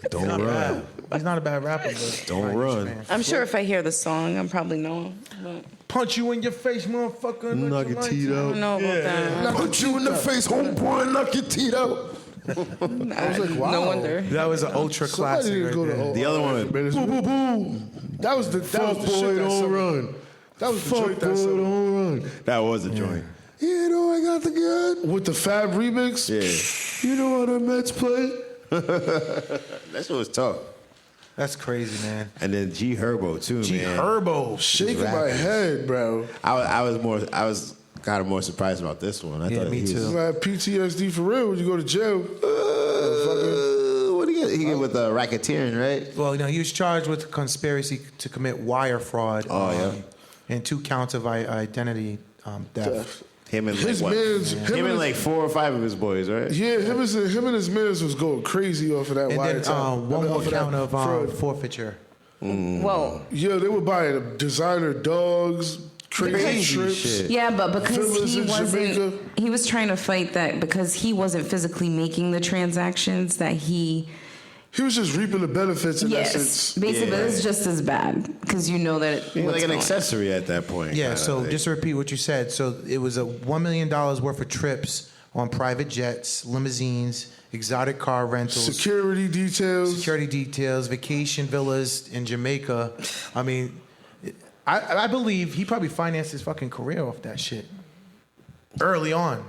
Don't He's not run. bad. He's not a bad rapper, but Don't I'm not a huge run. fan. I'm sure if I hear the song, I'll probably know him. But Punch you in your face, motherfucker. Knock your teeth I out. don't know about that. Punch you in the face, homeboy, and knock your teeth out. I was like, wow. No wonder. That was an ultra Somebody classic didn't right go to there. The other one, Boom, boom, boom. That was the shit that summer. run. That was the joint that summer. don't run. That was a joint. You know I got the gun. With the Fab remix. Yeah. You know how the Mets play? That shit was tough. That's crazy, man. And then G Herbo too, G man. Herbo. Shaking my rapping. head, bro. I was kind of more surprised about this one. I Yeah, thought me he was- too. I have PTSD for real when you go to jail. What do you get? He get with racketeering, right? Well, he was charged with conspiracy to commit wire fraud. Oh, yeah. And 2 counts of identity theft. Him and His like what? mans- Him him and and like 4 or 5 of his boys, right? Yeah, him and his mans was going crazy off of that And then wiretap. one more Off of that count of fraud. forfeiture. Whoa. Yeah, they were buying designer dogs, crazy trips. shit. Yeah, but because Villas he in wasn't, Jamaica. he was trying to fight that because he wasn't physically making the transactions that he. He was just reaping the benefits in Yes, essence. basically, Yeah. it's just as bad because you know that. He was what's like an going on. accessory at that point. Yeah, kinda so thing. just to repeat what you said. So it was a $1 million worth of trips on private jets, limousines, exotic car rentals, Security details. security details, vacation villas in Jamaica. I mean, I believe he probably financed his fucking career off that shit early on.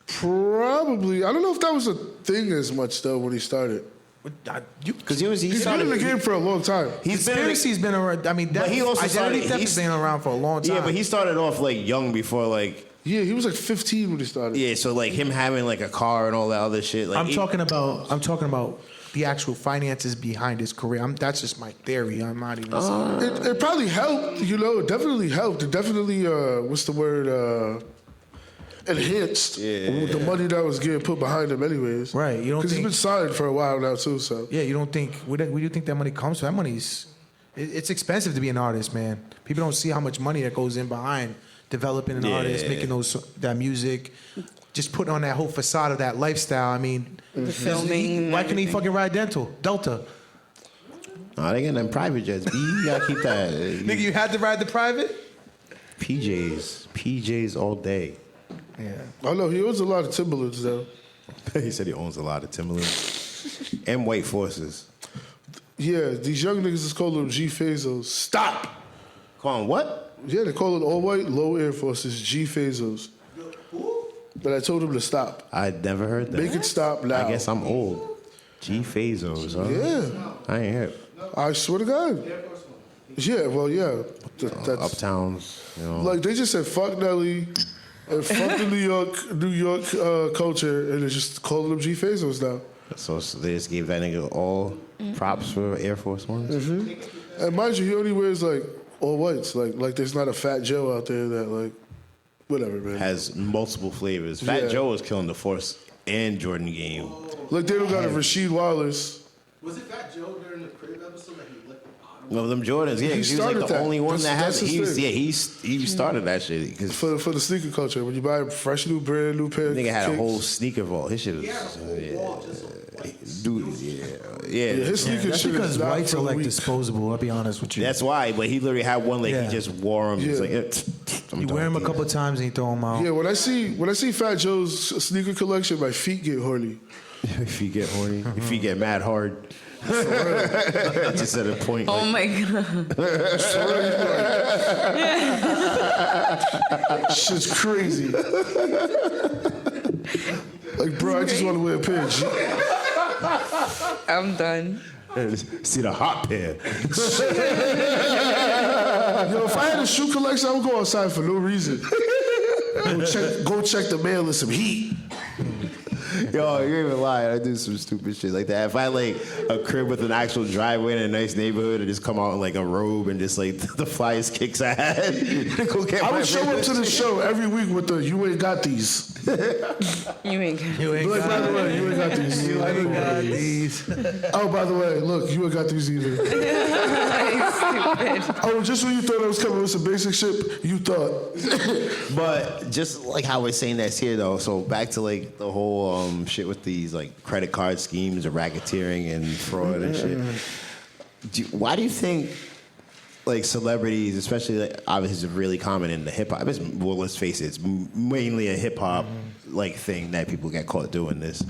Probably. I don't know if that was a thing as much though when he started. because he He's been in the game for a long time. He's been in the- Conspiracy's been around. I mean, But he also identity started- theft he's- has been around for a long time. Yeah, but he started off like young before like Yeah, he was like 15 when he started. so like him having like a car and all that other shit. Like I'm talking about the actual finances behind his career. That's just my theory. I'm not even. It probably helped, you know. It definitely helped. It definitely, what's the word? Enhanced with the money that was getting put behind him, anyways. Right. You don't because he's think- been signed for a while now too. So Yeah, you don't think where do you think that money comes from? That money's it's expensive to be an artist, man. People don't see how much money that goes in behind developing an artist, making that music, just putting on that whole facade of that lifestyle. I mean, The filming. why can't he fucking ride Delta? Oh, they getting them private jets. B, you gotta keep that. Nigga, you had to ride the private? PJs all day. Yeah. I know he owns a lot of Timberlands though. He said he owns a lot of Timberlands and White Forces. Yeah, these young niggas is calling them G-Fazos. Stop! Call him what? Yeah, they call it all white, low Air Forces, G-Fazos. But I told him to stop. I never heard that. Make it stop now. I guess I'm old. G-Fazos, huh? Yeah. I ain't heard. I swear to God. Yeah, well, yeah. That's, Uptowns, you know. like, they just said, fuck Nelly and fuck the New York culture, and they're just calling them G-Fazos now. So they just gave that nigga all props for Air Force Ones? Mm-hmm. And mind you, he only wears, like, all whites. Like there's not a Fat Joe out there that, like, whatever, man. Has multiple flavors. Fat Yeah. Joe was killing the Force and Jordan game. Like, they don't got a Rasheed Wallace. Was it Fat Joe during the crib episode that he licked the bottom? No, them Jordans, yeah. He 'Cause he was like started the that. only one That's- that had that's it. his thing. He started that shit. Cause For the sneaker culture, when you buy a fresh new brand, new pair of nigga had a kicks, whole sneaker vault. His shit was, dude, yeah. his sneaker That's shit because is not whites for are the like weak. disposable, I'll be honest with you. That's why. But he literally had one like Yeah. he just wore them. He's Yeah. like, You wear them a couple times and you throw them out. Yeah, when I see Fat Joe's sneaker collection, my feet get horny. If you get horny, if you get mad hard. Just at a point. Oh Like, my god. Shit's crazy. Like, bro, I just want to wear a pair of jeans. I'm done. see the hot pair. Yo, if I had a shoe collection, I would go outside for no reason. Go check the mail and some heat. Yo, you ain't even lying. I do some stupid shit like that. If I had like a crib with an actual driveway in a nice neighborhood and just come out in like a robe and just like the flyest kicks I had, go get I my would show up favorite to the shit. show every week with the "You ain't got these." You ain't good. You ain't Like, by the way, you ain't got these. You ain't got these. Oh, by the way, look, you ain't got these either. Stupid. Oh, just when you thought I was coming with some basic shit, you thought. But just like how we're saying that's here though, so back to like the whole shit with these like credit card schemes and racketeering and fraud and shit. Why do you think like celebrities, especially like obviously it's really common in the hip hop? Well, let's face it, it's mainly a hip hop like thing that people get caught doing this.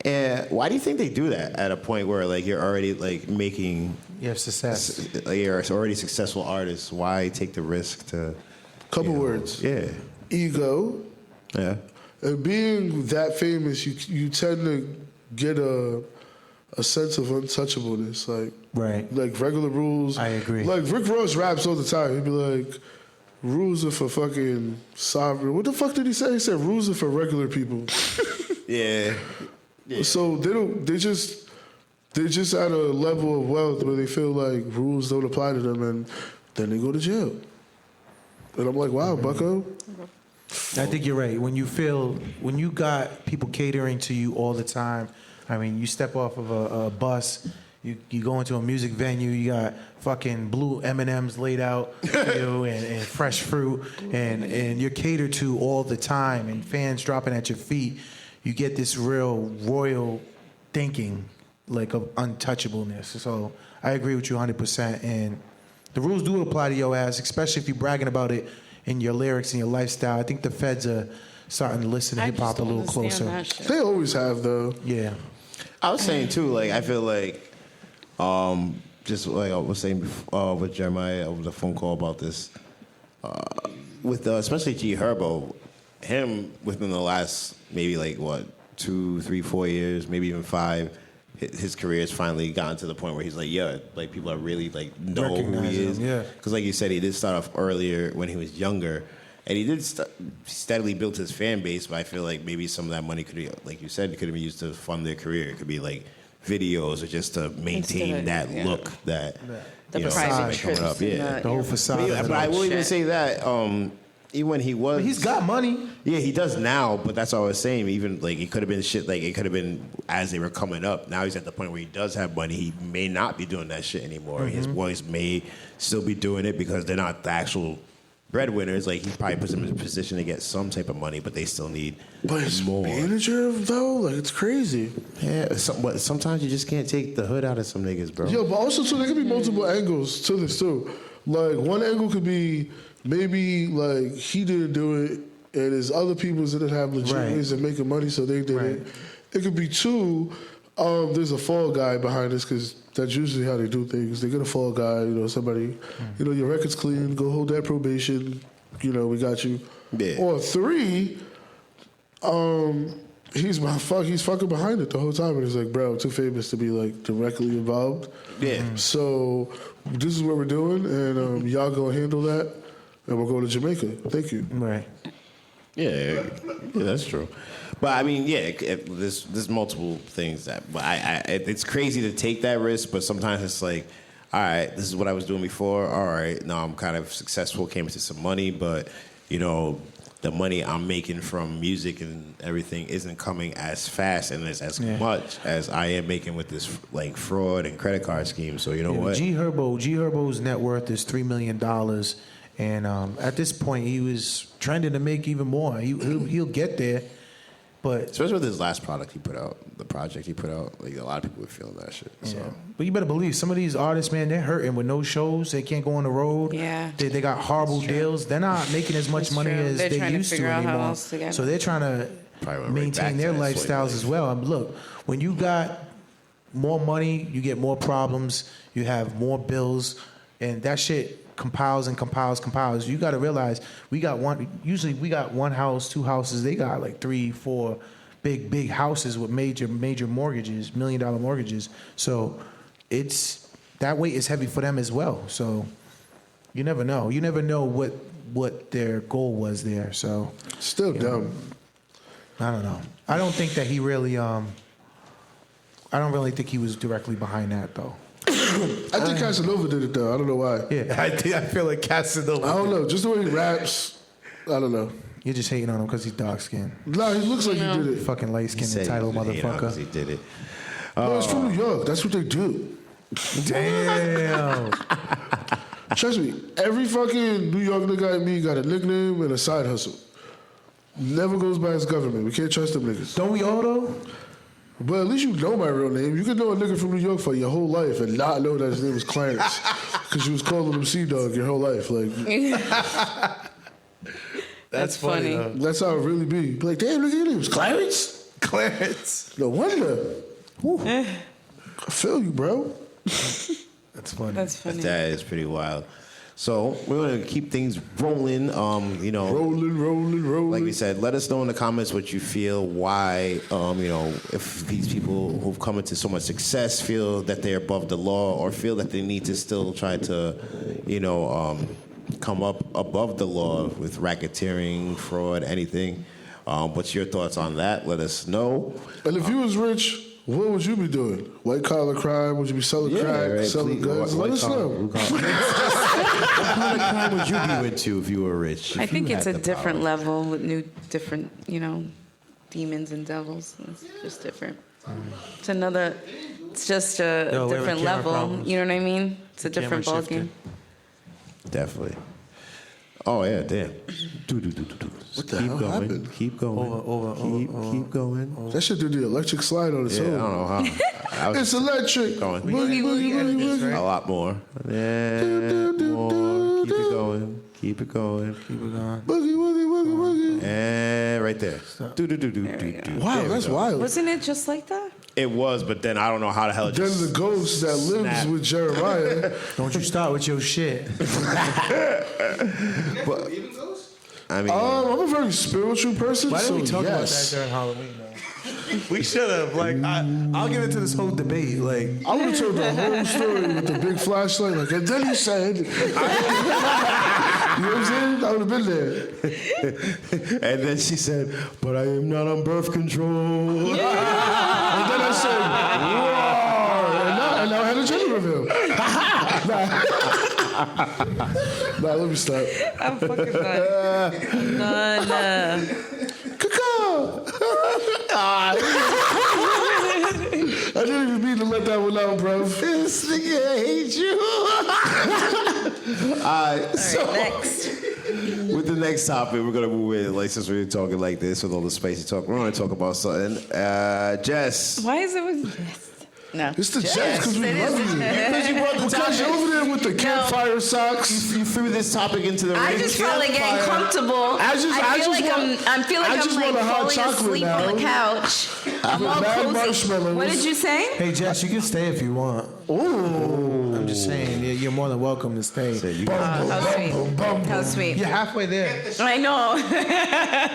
And why do you think they do that at a point where like you're already like making You have success. like, you're already successful artist? Why take the risk to? Couple words. Yeah. Ego. Yeah. And being that famous, you tend to get a sense of untouchableness, Right. like regular rules. I agree. Like Rick Ross raps all the time. He'd be like, "Rules are for fucking sovereign." What the fuck did he say? He said, "Rules are for regular people." Yeah. So they're just at a level of wealth where they feel like rules don't apply to them, and then they go to jail. And I'm like, wow, Bucko. I think you're right. When you got people catering to you all the time, I mean, you step off of a bus, you go into a music venue, you got fucking blue M&Ms laid out for you and fresh fruit, and you're catered to all the time, and fans dropping at your feet. You get this real royal thinking, like of untouchableness. So I agree with you 100%. And the rules do apply to your ass, especially if you're bragging about it in your lyrics and your lifestyle. I think the feds are starting to listen to I hip hop just a don't little understand closer. that shit. They always have, though. Yeah. I was saying too, like I feel like, just like I was saying before, with Jeremiah over the phone call about this, with especially G Herbo, him within the last maybe like what 2, 3, 4 years, maybe even 5, his career has finally gotten to the point where he's like, yeah, like people are really like know who Recognize he is. him, yeah. Because like you said, he did start off earlier when he was younger, And he did steadily build his fan base, but I feel like maybe some of that money could be, like you said, it could have been used to fund their career. It could be like videos or just to maintain that look that The you know, private something trips. coming up. Yeah. The whole facade. But I will even say that even when he was, But he's got money. yeah, he does now. But that's what I was saying. Even like it could have been shit. Like it could have been as they were coming up. Now he's at the point where he does have money. He may not be doing that shit anymore. His boys may still be doing it because they're not the actual breadwinners. Like he probably puts them in a position to get some type of money, but they still need But his more. manager, though, like, it's crazy. Yeah, but sometimes you just can't take the hood out of some niggas, bro. Yo, but also, too, there could be multiple angles to this, too. Like, one angle could be maybe, like, he didn't do it, and his other people didn't have legit ways of making money, so they did it. It could be, two, there's a fall guy behind this, because that's usually how they do things. They get a fall guy, you know, somebody, you know, your record's clean, go hold that probation, you know, we got you. Yeah. Or three, he's fucking behind it the whole time, and he's like, bro, I'm too famous to be like directly involved. Yeah. So this is what we're doing, and y'all go handle that, and we'll go to Jamaica. Thank you. Right. Yeah, that's true. But I mean, yeah, there's multiple things that. But it's crazy to take that risk. But sometimes it's like, all right, this is what I was doing before. All right, now I'm kind of successful, came into some money, but you know, the money I'm making from music and everything isn't coming as fast and as much as I am making with this like fraud and credit card scheme. So you know what? G Herbo's net worth is $3 million. And at this point, he was trending to make even more. He'll get there, but Especially with his last project he put out, like a lot of people were feeling that shit. So. yeah. But you better believe some of these artists, man, they're hurting with no shows. They can't go on the road. Yeah. They got horrible deals. They're not making as much That's money true. as They're they trying to used to figure out how anymore. else to get So they're trying to Probably went right back maintain to their that slave lifestyles life. as well. Look, when you got more money, you get more problems. You have more bills, and that shit compiles and compiles. You got to realize we got one house, two houses. They got like 3, 4 big houses with major mortgages, $1 million mortgages. So it's that weight is heavy for them as well. So you never know. You never know what their goal was there. So Still dumb. I don't know. I don't think that he really. I don't really think he was directly behind that though. I think Casanova did it, though. I don't know why. Yeah, I feel like Casanova. I don't know. Just the way he raps, I don't know. You're just hating on him because he's dark skinned. Nah, he looks like he did it. Fucking light skinned Said entitled he was hating on 'cause He motherfucker. did it. No, it's from New York. That's what they do. Damn. Trust me, every fucking New York nigga I meet got a nickname and a side hustle. Never goes by his government. We can't trust them niggas. Don't we all though? But at least you know my real name. You can know a nigga from New York for your whole life and not know that his name was Clarence. Because you was calling him C-Dog your whole life. Like, That's funny. that's how it really be. Be like, damn, nigga, your name was Clarence? Clarence. No wonder. Whew. I feel you, bro. That's funny. That's funny. That is pretty wild. So we're gonna keep things rolling. You know, Rolling. like we said, let us know in the comments what you feel. Why, you know, if these people who've come into so much success feel that they're above the law, or feel that they need to still try to, you know, come up above the law with racketeering, fraud, anything. What's your thoughts on that? Let us know. And if you was rich, what would you be doing? White collar crime? Would you be selling crack, selling guns? Let us know. What kind of crime would you be into if you were rich? I If think you it's had a the different power? level with different, demons and devils. It's just different. It's just a Yo, we have different camera level. problems. You know what I mean? It's a Camera different shifted. ballgame. Definitely. Oh yeah, damn. What the Keep hell going. happened? Keep going. Keep going. That shit did the electric slide on its Yeah, I own. don't know how. I was It's electric. Going. Boogie, boogie, boogie, boogie. a lot more. Yeah, more. Keep it going. Keep it going. Boogie, boogie, boogie, boogie. And right there. Wow, that's wild. Wasn't it just like that? It was, but then I don't know how the hell it Then just the ghost that lives Snap. with Jeremiah. Don't you start with your shit. I mean, I'm a very spiritual person, Why so didn't we talk yes. about that during Halloween though? We should have. Like, I'll get into this whole debate. Like, I would have told the whole story with the big flashlight. Like, and then he said, you know what I'm saying? I would have been there. And then she said, "But I am not on birth control." And then I said, "Whoa!" And now I had a gender reveal. Nah, let me stop. I'm fucking done. None. Caw. I didn't even mean to let that one out, bro. This nigga hate you. All right, so Next. with the next topic, we're gonna move in. Like since we're talking like this with all the spicy talk, we're gonna talk about something. Jess, Why is it with Jess? No. It's the Jets because we It love is. you. because you brought the Because you're topic, over there with the campfire socks. you threw this topic into the I ring. just felt like getting Campfire. comfortable. I feel like I'm like falling asleep on the couch. I'm all mad cozy. marshmallows. What did you say? hey, Jess, you can stay if you want. Ooh. I'm just saying, you're more than welcome to stay. How sweet. How sweet. You're halfway there. I know.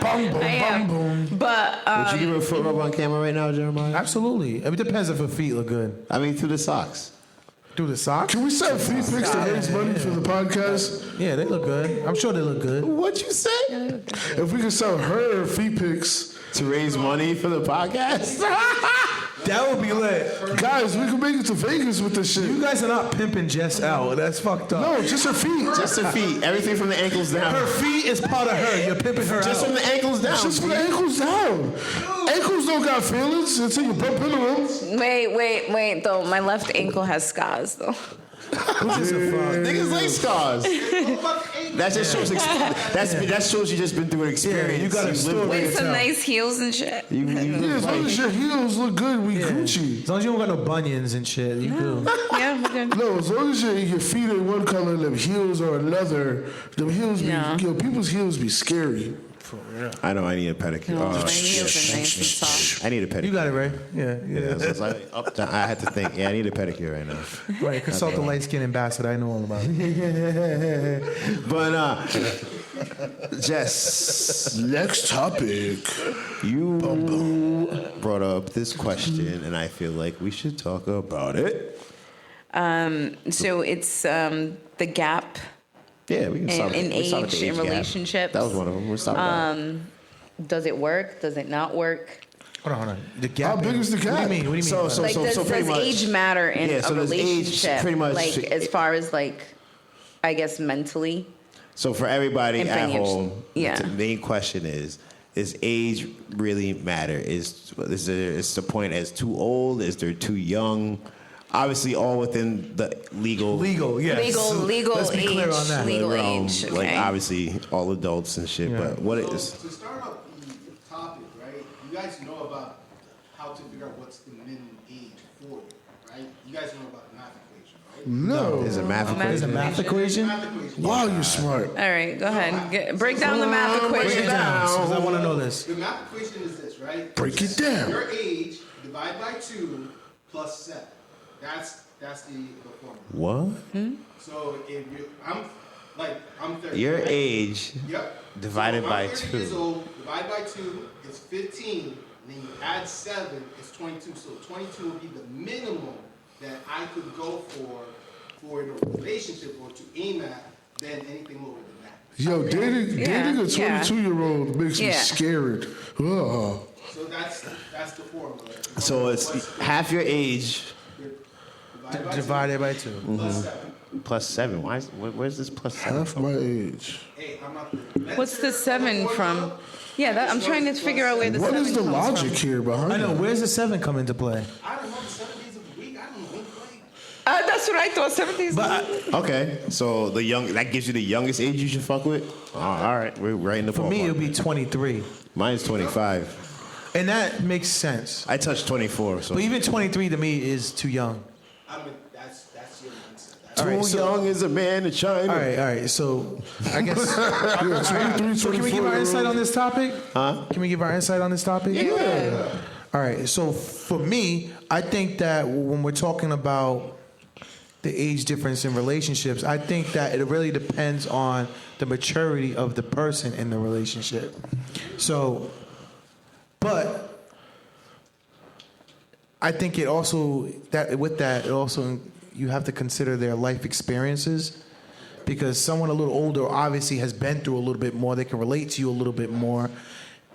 Bum, boom, I am. bum, boom. But Would you give her a foot rub on camera right now, Jeremiah? Absolutely. It depends if her feet look good. I mean, through the socks. Through the socks? Can we send feet pics to raise money for the podcast? Yeah, they look good. I'm sure they look good. What'd you say? If we could sell her feet pics, To raise money for the podcast? That would be lit. guys, we can make it to Vegas with this shit. You guys are not pimping Jess out. That's fucked up. No, just her feet. Just her feet. Everything from the ankles down. Her feet is part of her. You're pimping her Just out. from the ankles down. Just from the ankles down. Ankles don't got feelings until you bump into them. wait, though. My left ankle has scars, though. Niggas like scars. That just shows that shows you just been through an experience. you got a lived story. with With it. some nice heels and shit. You Yeah, as long as your heels look good, we Gucci. As long as you don't got no bunions and shit, you cool. Yeah, we're good. No, as long as your feet are one color and them heels are another, them heels be, No. people's heels be scary. I know I need a pedicure. No, Oh, my shit. heels are nice and soft. I need a pedicure. You got it, Ray. Yeah. Yeah, so it's like up, down. I had to think. Yeah, I need a pedicure right now. Right, consult the light skin ambassador. I know all about it. But Jess, Next topic. you brought up this question, and I feel like we should talk about it. So it's the gap Yeah, we can start in we start with age the in gap. relationships. That was one of them. We'll start with that. Does it work? Does it not work? Hold on. The gap. How big is the What do you gap? mean? What do you mean? So- Like, does pretty much- age matter in Yeah, so a does age relationship? pretty much- like as far as like, I guess mentally. So for everybody And at financial- home, yeah. the main question is age really matter? Is the point as too old? Is there too young? Obviously, all within the legal yes. Legal Let's be age. clear on that. Legal realm. age. Okay. Like obviously, all adults and shit. Yeah. But what So, is? to start off the topic, right? You guys know about how to figure out what's the minimum age for you, right? You guys know about the math equation, right? No. Is it math math equation? Is it math equation? Math equation. Wow, you're smart. All right, go ahead. Break down the math Break equation. it down. Because I want to know this. The math equation is this, right? Break it down. Your age divided by 2 plus 7. That's the formula. What? So if you, I'm 30. Your right? age Yep. divided so by I'm 30 years 2. old, divided by 2 is 15. And then you add 7 is 22. So 22 would be the minimum that I could go for in a relationship or to aim at than anything lower than that. Yo, dating a Yeah. 22-year-old makes me Yeah. scared. Ugh. So that's the formula. So it's half your age divided by 2 Divided by 2. plus 7. plus 7. Where's this plus 7? Half my age. Hey, I'm not the. What's the 7 from? Yeah, I'm trying to figure out where the What 7 is the comes logic from. here behind I know. it? Where's the 7 come into play? I don't know the 7 days of the week. I don't know. Like, That's what I thought. 7 days. Okay, so that gives you the youngest age you should fuck with. Oh, all right, we're right in the For me, ballpark. it'll be 23. Mine's 25. And that makes sense. I touched 24, so But even 23 to me is too young. I mean, that's your mindset. too all right, so- young is a man to chime. All right. So I guess. Yeah, 23, So can we give our 24-year-old. insight on this topic? Huh? Can we give our insight on this topic? Yeah. All right. So for me, I think that when we're talking about the age difference in relationships, I think that it really depends on the maturity of the person in the relationship. So, but I think it also you have to consider their life experiences, because someone a little older obviously has been through a little bit more. They can relate to you a little bit more.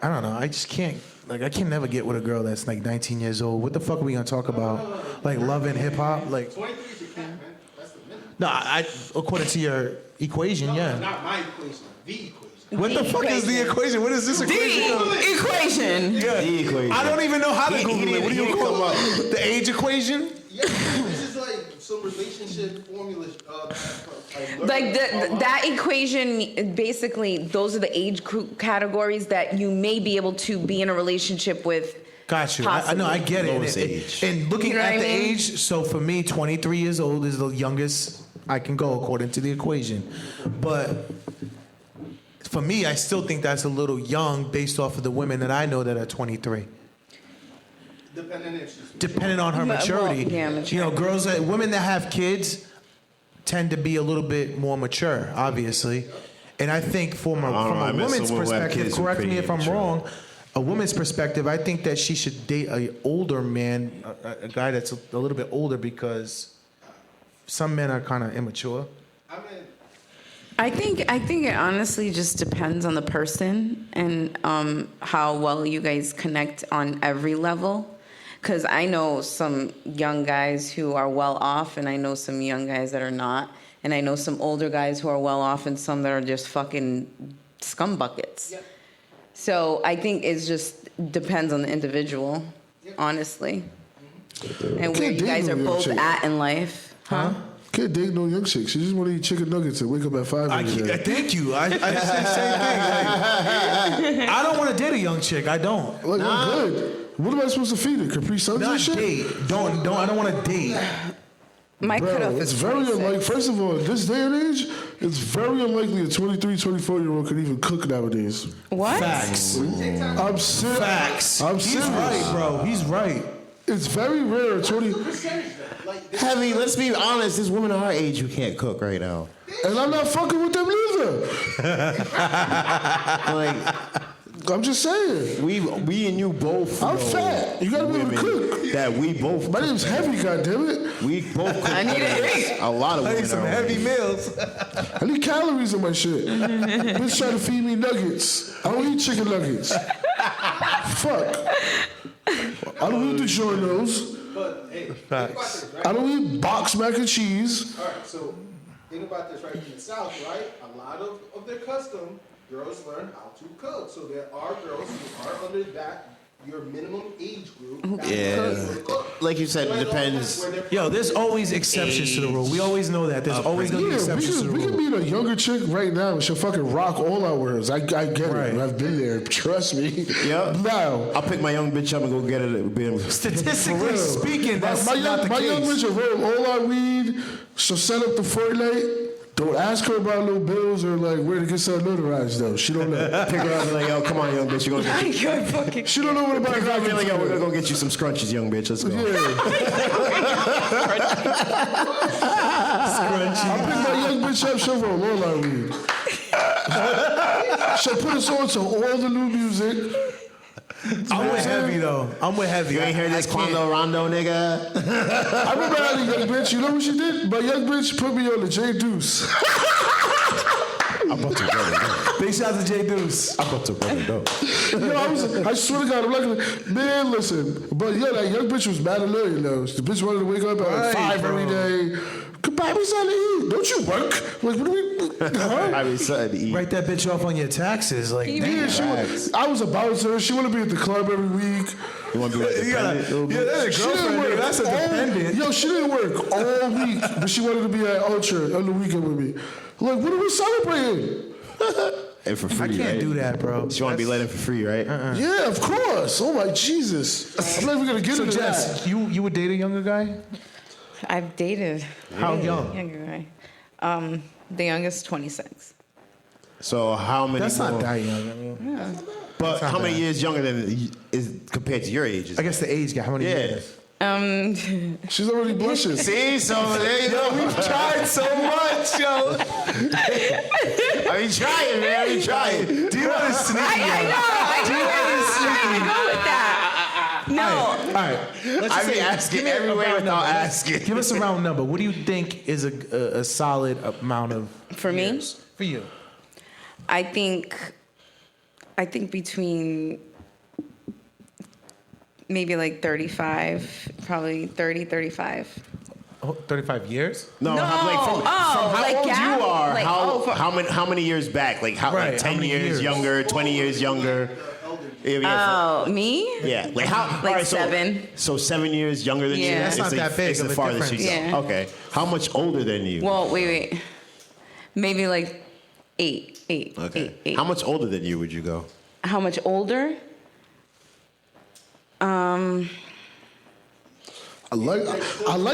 I don't know. I just can't. Like, I can never get with a girl that's like 19 years old. What the fuck are we gonna talk about? Like love and hip hop? Like 23 is your cap, man. That's the minimum. no, I according to your equation, No, yeah. not my equation. The equation. What the fuck is the equation? What is this equation? Equation. Yeah. The equation. I don't even know how to Google it. What do you didn't call come it? The age equation? Yeah, this is like some relationship formula. Like that equation, basically, those are the age categories that you may be able to be in a relationship with. Got you. I know. I get it. Lowest age. And looking You know at what the I mean? age, so for me, 23 years old is the youngest I can go according to the equation. But for me, I still think that's a little young based off of the women that I know that are 23. Depending on her maturity. Well, yeah, maturity. You know, women that have kids tend to be a little bit more mature, obviously. And I think from a woman's perspective, correct me if I'm wrong, a woman's perspective, I think that she should date an older man, a guy that's a little bit older, because some men are kind of immature. I think it honestly just depends on the person and how well you guys connect on every level. Because I know some young guys who are well off, and I know some young guys that are not, and I know some older guys who are well off, and some that are just fucking scum buckets. Yep. So I think it just depends on the individual, honestly, and where you guys are both at in life, huh? Can't date no young chick. She just want to eat chicken nuggets and wake up at 5 a.m. Thank you. I say the same thing. Like, I don't want to date a young chick. I don't. Like, I'm good. What am I supposed to feed her? Capri Suns and Not shit? date. Don't. I don't want to date. My cutoff Bro, it's is very 26. unlikely. First of all, this day and age, it's very unlikely a 23, 24-year-old can even cook nowadays. What? Facts. I'm serious. Facts. I'm He's serious. right, bro. He's right. It's very rare. Heavy, let's be honest. There's women our age who can't cook right now. And I'm not fucking with them either. Like, I'm just saying. we and you both. I'm know fat. You gotta be able to women cook. That we both. My name's Heavy, goddammit. We both cook. I need it. A lot of I women. need some our heavy age. meals. I need calories in my shit. Bitch trying to feed me nuggets. I don't eat chicken nuggets. Fuck. I don't eat the Jornos. But hey, think about this, right? I don't eat box mac and cheese. All right, so think about this, right? In the South, right? A lot of their custom, girls learn how to cook. So there are girls who are under your minimum age group. That Yeah. cook. Like you said, So it all depends. depends where they're Yo, there's always exceptions to the rule. We always know that. There's always going to be Yeah, exceptions to the we can rule. meet a younger chick right now and she'll fucking rock all our words. I get Right. it. I've been there. Trust me. Yep. Now, I'll pick my young bitch up and go get it. Statistically speaking, that's my not the young case. bitch will roll all our weed. She'll set up the Fortnite. Don't ask her about no bills or like where to get something notarized though. She don't know. Pick her up and be like, yo, come on, young bitch. You're gonna get You're fucking. She don't know what about Pick her up and be like, yo, we're gonna that. go get you some scrunchies, young bitch. Let's go. Yeah. I pick my young bitch up. She'll roll all our weed. She'll put us on to all the new music. I'm with Heavy, though. I'm with Heavy. You ain't heard this Quando Rondo, nigga? I remember I had a young bitch. You know what she did? My young bitch put me on the J Deuce. I'm about to run it up. Big shout out to J Deuce. I'm about to run it up. I swear to God, I'm like, man, listen. But yeah, that young bitch was mad at Lily, though. The bitch wanted to wake up at like 5 every day. Could buy me something to eat. Don't you work? Like, what do we? Huh? I mean, something to eat. Write that bitch off on your taxes. Like, Yeah, I was a bouncer. She want to be at the club every week. You want to be like dependent? little yeah, bitch? that's a She didn't girlfriend. work. Nigga. That's a dependent. Yo, she didn't work all week, but she wanted to be at Ultra on the weekend with me. Like, what are we celebrating? And for free, I can't right? do that, bro. She want to be let in for free, right? Yeah, of course. Oh my Jesus. I'm not even gonna get So, into Jess, that. you would date a younger guy? I've dated. How young? Younger guy. The youngest, 26. So how many? That's more? not that young. I mean, But how many bad. years younger than is compared to your age? I guess the age gap. How many Yeah. years? She's already blushing. See, so there you go. We've tried so much, yo. I be trying, man. I be trying. Do you want to sneak? I know. I trying to go with that. No. All right. Let's I be asking give me a everywhere round without number. asking. Give us a round number. What do you think is a solid amount of For me? years? For you. I think between maybe like 35, probably 30, 35. Oh, 35 years? No, No. from how Like old gap? you are, Like, how many years back? Like how Right, like how 10 many years years? younger, 20 years younger. Yeah, Oh, me? yeah. Like how? Like all right, 7. So 7 years younger than you. Yeah. That's It's not the- that big It's of the a farthest you difference. go. Yeah. Okay. How much older than you? Well, wait. Maybe like 8. Okay. 8. How much older than you would you go? How much older? I like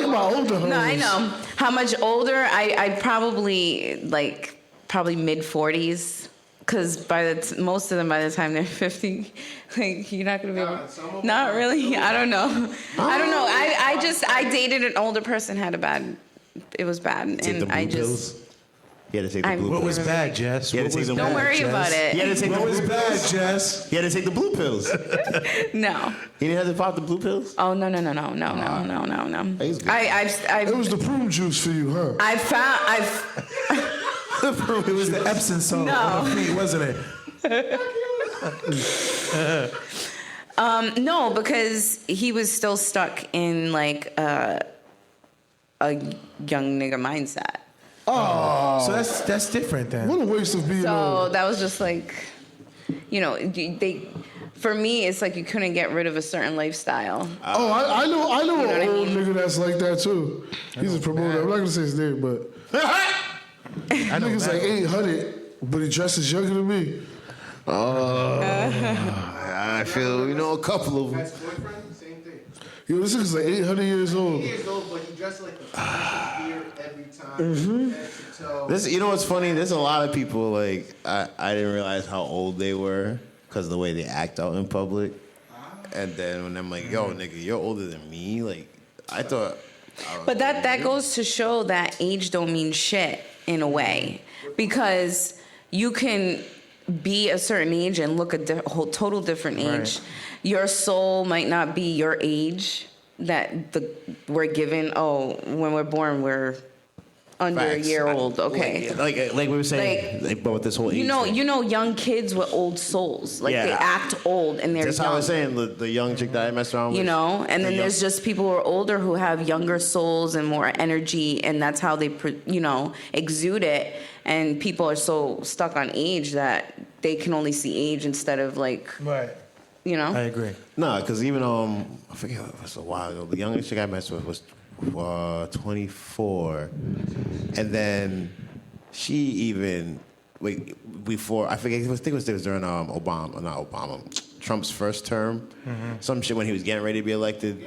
my older hoes. No, I know. How much older? I probably mid 40s. Because most of them, by the time they're 50, like you're not gonna be able. Not really. I don't know. I dated an older person. It was bad, Take the and blue I just. pills? You had to take the I'm- blue What pills. was bad, Jess? Yeah, What to take was them bad, Don't worry Jess? about it. You had to take What the was blue bad, pills. Jess? You had to take the blue pills. No. You didn't have to pop the blue pills? Oh no. He's good. It was the prune juice for you, huh? It was the Epsom salt No. on the feet, wasn't it? No, because he was still stuck in like a young nigga mindset. So that's different then. What a waste of being So old. that was just like, for me, it's like you couldn't get rid of a certain lifestyle. Oh, I know know what I an old mean? nigga that's like that too. He's a promoter. I'm not gonna say his name, but I know nigga's that. like 800, but he dresses younger than me. I feel, a couple of them. Ex-boyfriend, same thing. Yo, this nigga's like 800 years old. 8 years old, but he dresses like the freshest beard every time. Head to toe. This, what's funny? There's a lot of people like I didn't realize how old they were because of the way they act out in public. And then when I'm like, yo, nigga, you're older than me. Like I thought. But that goes to show that age don't mean shit in a way, because you can be a certain age and look a whole total different age. Right. Your soul might not be your age that we're given. Oh, when we're born, we're under Facts. a year old. Okay. Like we were saying, but with this whole age You thing. know, young kids with old souls. Like Yeah. they act old and they're That's young. how I was saying the young chick that I messed around with. You know, and then the there's just people who are older who have younger souls and more energy, and that's how they, exude it. And people are so stuck on age that they can only see age instead of like, Right. I agree. No, because even I forget, it was a while ago. The youngest chick I messed with was 24, and then she even before I forget. I think it was during Trump's first term. Some shit when he was getting ready to be elected.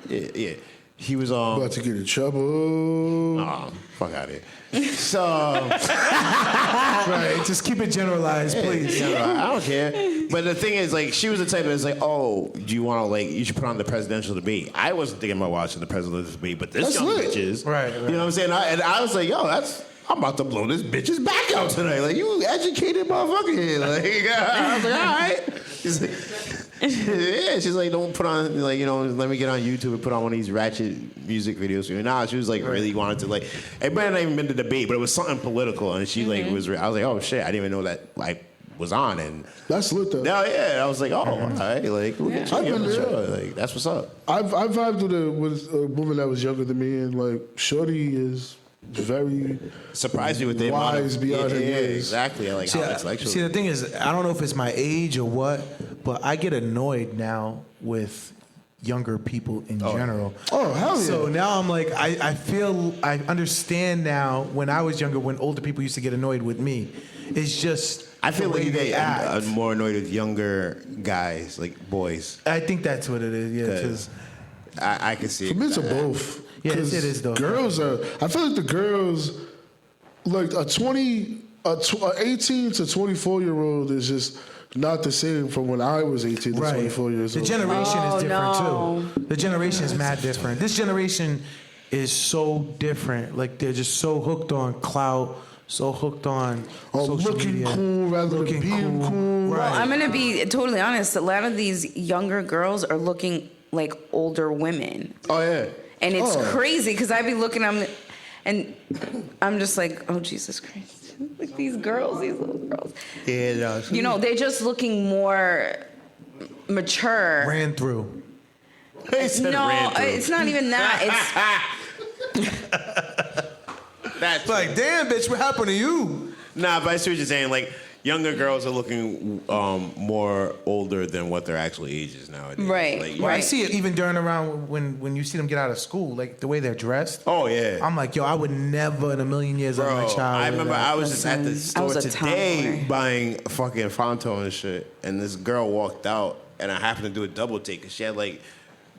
Yeah. He was About to get in trouble. fuck out of here. So Right. Just keep it generalized, please. I don't care. But the thing is, like, she was the type that's like, oh, do you want to, like, you should put on the presidential debate. I wasn't thinking about watching the presidential debate, but this That's young lit. bitch is. Right. You know what I'm saying? And I was like, yo, I'm about to blow this bitch's back out tonight. Like, you educated motherfucker here. Like, I was like, all right. She's like, yeah, she's like, don't put on, like, let me get on YouTube and put on one of these ratchet music videos. Nah, she was like, really wanted to, like, it might not even been the debate, but it was something political. And she, like, I was like, oh, shit, I didn't even know that, like, was on. And That's lit though. no, yeah, I was like, oh, all right, like, look at you, I've been yeah, there. sure. Like, that's what's up. I vibed with a woman that was younger than me, and like Shorty is very Surprised me with the wise amount of, beyond her yeah, years. exactly. Like, how intellectual. See, the thing is, I don't know if it's my age or what, but I get annoyed now with younger people in general. Oh, hell yeah. So now I'm like, I feel, I understand now when I was younger, when older people used to get annoyed with me. It's just, I feel the like way you they get act. more annoyed with younger guys, like boys. I think that's what it is, yeah. 'cause- I can see For it. me, it's a both. Yeah, 'Cause it is, though. Girls are. I feel like the girls, like a 18 to 24-year-old is just not the same from when I was 18 to 24 years The old. generation Oh, is different no. too. The generation is mad different. This generation is so different. Like they're just so hooked on clout, so hooked on social looking media. cool rather than being cool. Right. Well, I'm gonna be totally honest. A lot of these younger girls are looking like older women, Oh yeah. and it's crazy because I be looking at them, and I'm just like, oh Jesus Christ, like these girls, these little girls. Yeah, You know, they're just looking more mature. ran through. He said No, ran through. it's not even that. It's That's Like, damn, bitch, what happened to you? Nah, but I see what you're saying. Like, younger girls are looking more older than what their actual age is nowadays. Right, Like, Well, I right. see it even during around when you see them get out of school, like the way they're dressed. Oh, yeah. I'm like, yo, I would never in a million years let my Bro, child. I wear remember that. I was just at the Listen, I store was a today tomboy. buying fucking Fonto and shit, and this girl walked out, and I happened to do a double take because she had like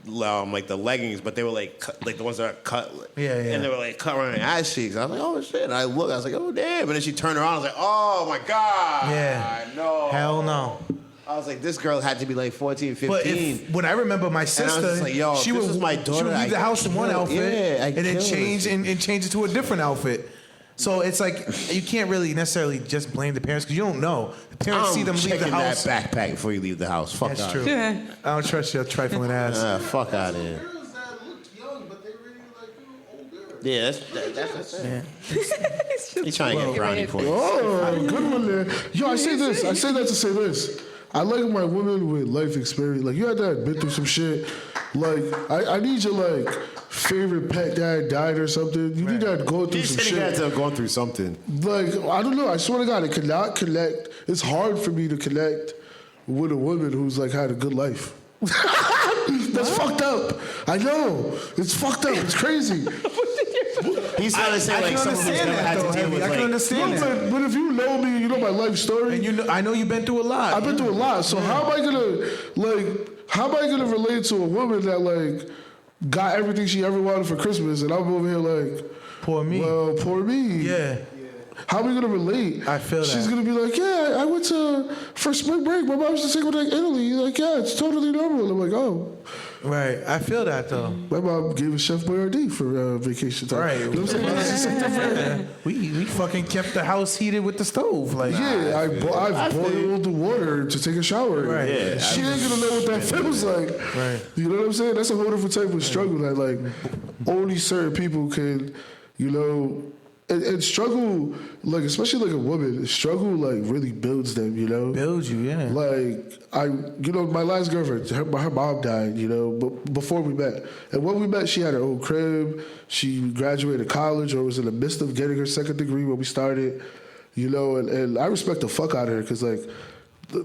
the leggings, but they were like like the ones that are cut, Yeah, yeah. and they were like cut around her ass cheeks. I was like, oh shit! And I looked, I was like, oh damn! And then she turned around, I was like, oh my god! Yeah. no, Hell no. I was like, this girl had to be like 14, 15. But when I remember my sister, just like, yo, she if this would was my she daughter, would leave the I'd house in one kill- outfit yeah, I'd and then kill change this and change it to a different outfit. So it's like you can't really necessarily just blame the parents because you don't know. The parents see them leave the checking house. that backpack before you leave the house. Fuck That's out. true. I don't trust your trifling ass. Fuck out of here. Girls that look young, but they really like older. Yeah, that's it. Yeah. He's trying to get brownie points. Oh, good one there. Yo, I say this. I say that to say this. I like my women with life experience. Like, you had to have been through some shit. Like, I need your, like, favorite pet that died or something. You need to have gone through He some said he had shit. to have gone through something. Like, I don't know. I swear to God, I cannot connect. It's hard for me to connect with a woman who's, like, had a good life. That's fucked up. I know. It's fucked up. It's crazy. He's trying to say I like can someone who's understand never that, had though, to deal Heavy. with I can like. understand that. But if you know me, you know my life story. And you know, I know you've been through a lot. I've been through a lot. So how am I gonna relate to a woman that like got everything she ever wanted for Christmas, and I'm over here like, Poor me. well, poor me. Yeah. How are we gonna relate? I feel She's that. gonna be like, yeah, I went for spring break. My mom used to take me to like Italy. Like, yeah, it's totally normal. I'm like, oh. Right. I feel that though. My mom gave us Chef Boyardee for vacation time. Right. You know what I'm saying? It's just like different. We fucking kept the house heated with the stove. Like, Yeah, I've boiled the water to take a shower. Right. Yeah, She ain't gonna know what that feels like. Right. You know what I'm saying? That's a whole different type of struggle that like only certain people can, you know, and struggle, like especially like a woman, struggle like really builds them, you know? build you, yeah. Like my last girlfriend, her mom died, you know, but before we met. And when we met, she had her own crib. She graduated college or was in the midst of getting her second degree when we started, you know, and I respect the fuck out of her because like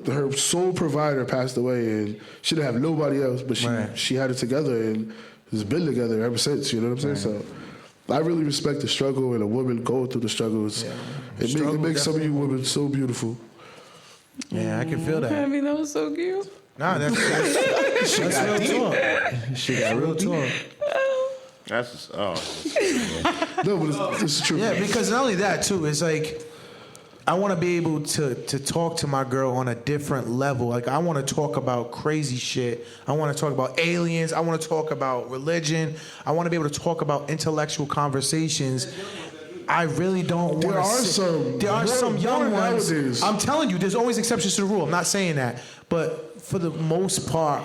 her sole provider passed away and she didn't have nobody else, but she had it together and has been together ever since, you know what I'm saying? So I really respect the struggle and a woman going through the struggles. Yeah. It makes some of you women so beautiful. Yeah, I can feel that. I mean, that was so cute. Nah, that's real talk. She got real talk. That's just, No, but it's true. Yeah, because not only that too, it's like I want to be able to talk to my girl on a different level. Like I want to talk about crazy shit. I want to talk about aliens. I want to talk about religion. I want to be able to talk about intellectual conversations. I really don't want to. There are some young ones. Nowadays. I'm telling you, there's always exceptions to the rule. I'm not saying that, but for the most part,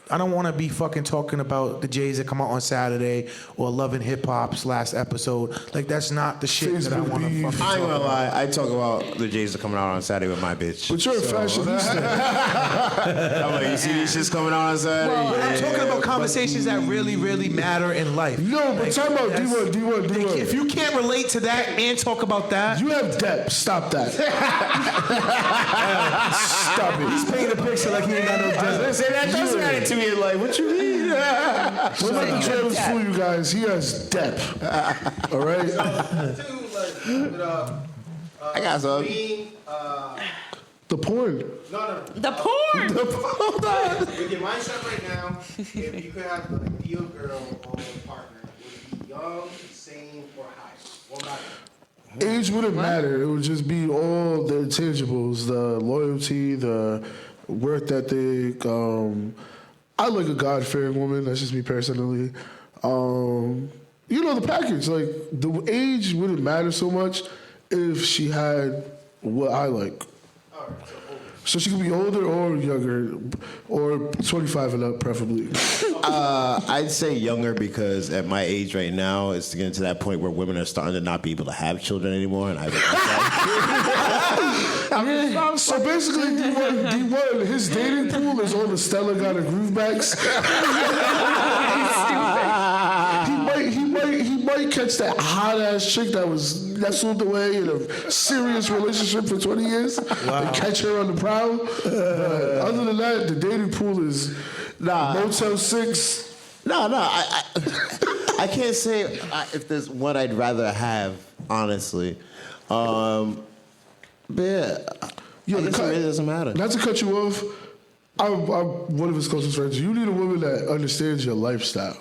I don't want to be fucking talking about the Jays that come out on Saturday or Loving Hip Hop's last episode. Like that's not the shit that I want to fucking I ain't talk gonna about. lie. I talk about the Jays that coming out on Saturday with my bitch. But you're a fashionista. I'm like, you see these shits coming out on Saturday? Well, I'm talking about conversations that really, really matter in life. No, but talk about D1. If you can't relate to that and talk about that, You have depth. Stop that. Stop it. he's painting a picture like he ain't got no depth. Say that doesn't matter to me. Like, what you mean? We're not the trailers fool you guys. He has depth. All right? Too, like, I got some. being, The porn. no. The porn. With your mindset right now, if you could have an ideal girl or partner, would it be young, sane, or high? What about it? Age wouldn't matter. It would just be all the intangibles, the loyalty, the work ethic. I like a God-fearing woman. That's just me personally. You know, the package. Like, the age wouldn't matter so much if she had what I like. So she can be older or younger, or 25 and up, preferably. I'd say younger because at my age right now, it's getting to that point where women are starting to not be able to have children anymore, and I So basically, D1, his dating pool is all the Stella got a groove backs. He might catch that hot ass chick that was nestled away in a serious relationship for 20 years and catch her on the prowl. Other than that, the dating pool is Motel 6. No, I can't say if there's one I'd rather have, honestly. But yeah, I guess it really doesn't matter. Not to cut you off, I'm one of his closest friends. You need a woman that understands your lifestyle.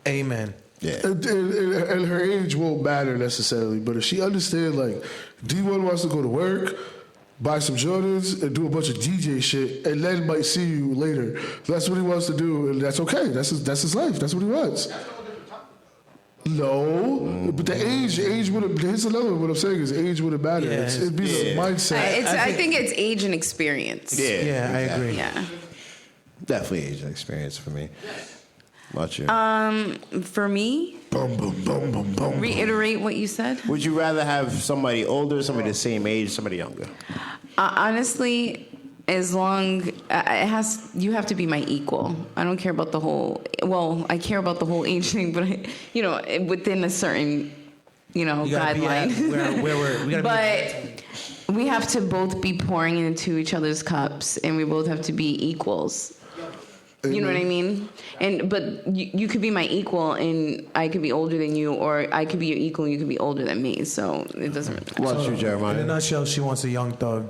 Amen. Yeah. And her age won't matter necessarily, but if she understands, like, D1 wants to go to work, buy some Jordans, and do a bunch of DJ shit, and then might see you later. That's what he wants to do, and that's okay. That's his life. That's what he wants. No, but the age wouldn't. Here's another one. What I'm saying is age wouldn't matter. Yeah, It'd be the mindset. I think it's age and experience. Yeah, I agree. Yeah. Definitely age and experience for me. About you? For me, reiterate what you said. Would you rather have somebody older, somebody the same age, somebody younger? Honestly, as long you have to be my equal. I don't care about the whole. Well, I care about the whole age thing, but within a certain guideline. But we have to both be pouring into each other's cups, and we both have to be equals. You know what I mean? But you could be my equal, and I could be older than you, or I could be your equal, and you could be older than me. So it doesn't really matter. What about you, Jeremiah? In a nutshell, she wants a young thug.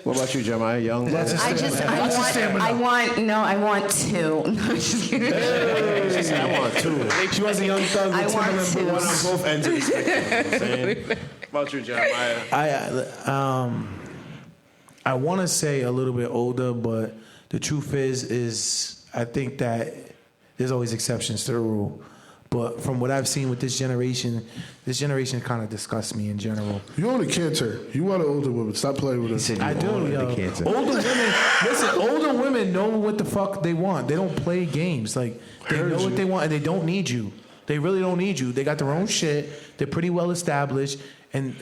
What about you, Jeremiah? Young? I want two. No, I'm just kidding. I want two. She wants a young thug. I want two. One on both ends of the spectrum. What about you, Jeremiah? I want to say a little bit older, but the truth is I think that there's always exceptions to the rule. But from what I've seen with this generation kind of disgusts me in general. You own a cancer. You want an older woman. Stop playing with us. I do, yo. Older women know what the fuck they want. They don't play games. Like, they know what they want, and they don't need you. They really don't need you. They got their own shit. They're pretty well established, and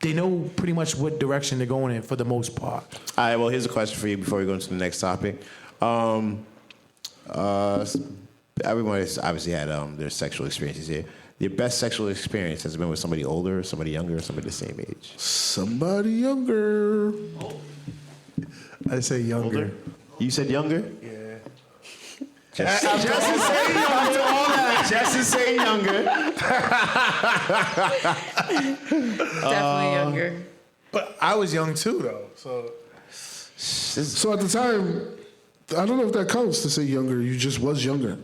they know pretty much what direction they're going in for the most part. All right, well, here's a question for you before we go into the next topic. Everybody's obviously had their sexual experiences here. Your best sexual experience has been with somebody older, somebody younger, or somebody the same age? Somebody younger. I say younger. Older? You said younger? Yeah. Just to say younger. Definitely younger. But I was young too, though. So at the time, I don't know if that counts to say younger. You just was younger.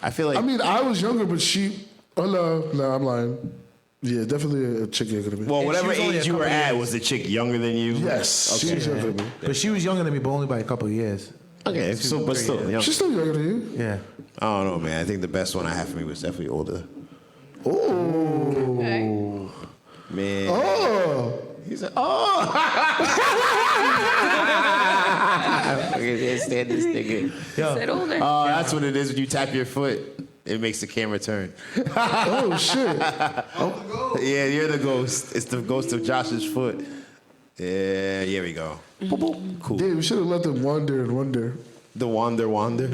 I feel like. I mean, I was younger, but she. Oh no, I'm lying. Yeah, definitely a chick younger than me. Well, whatever age you were at, was the chick younger than you? Yes, she was younger than me. But she was younger than me, but only by a couple of years. Okay, so but still, younger. She's still younger than you. Yeah. I don't know, man. I think the best one I had for me was definitely older. Oh. Okay. Man. Oh. He said, oh. I can't stand this nigga. Said older. Oh, that's what it is when you tap your foot. It makes the camera turn. Oh shit. Yeah, you're the ghost. It's the ghost of Josh's foot. Yeah, here we go. Boop, boop. Cool. Damn, we should have let them wander and wonder. The wander. Wonder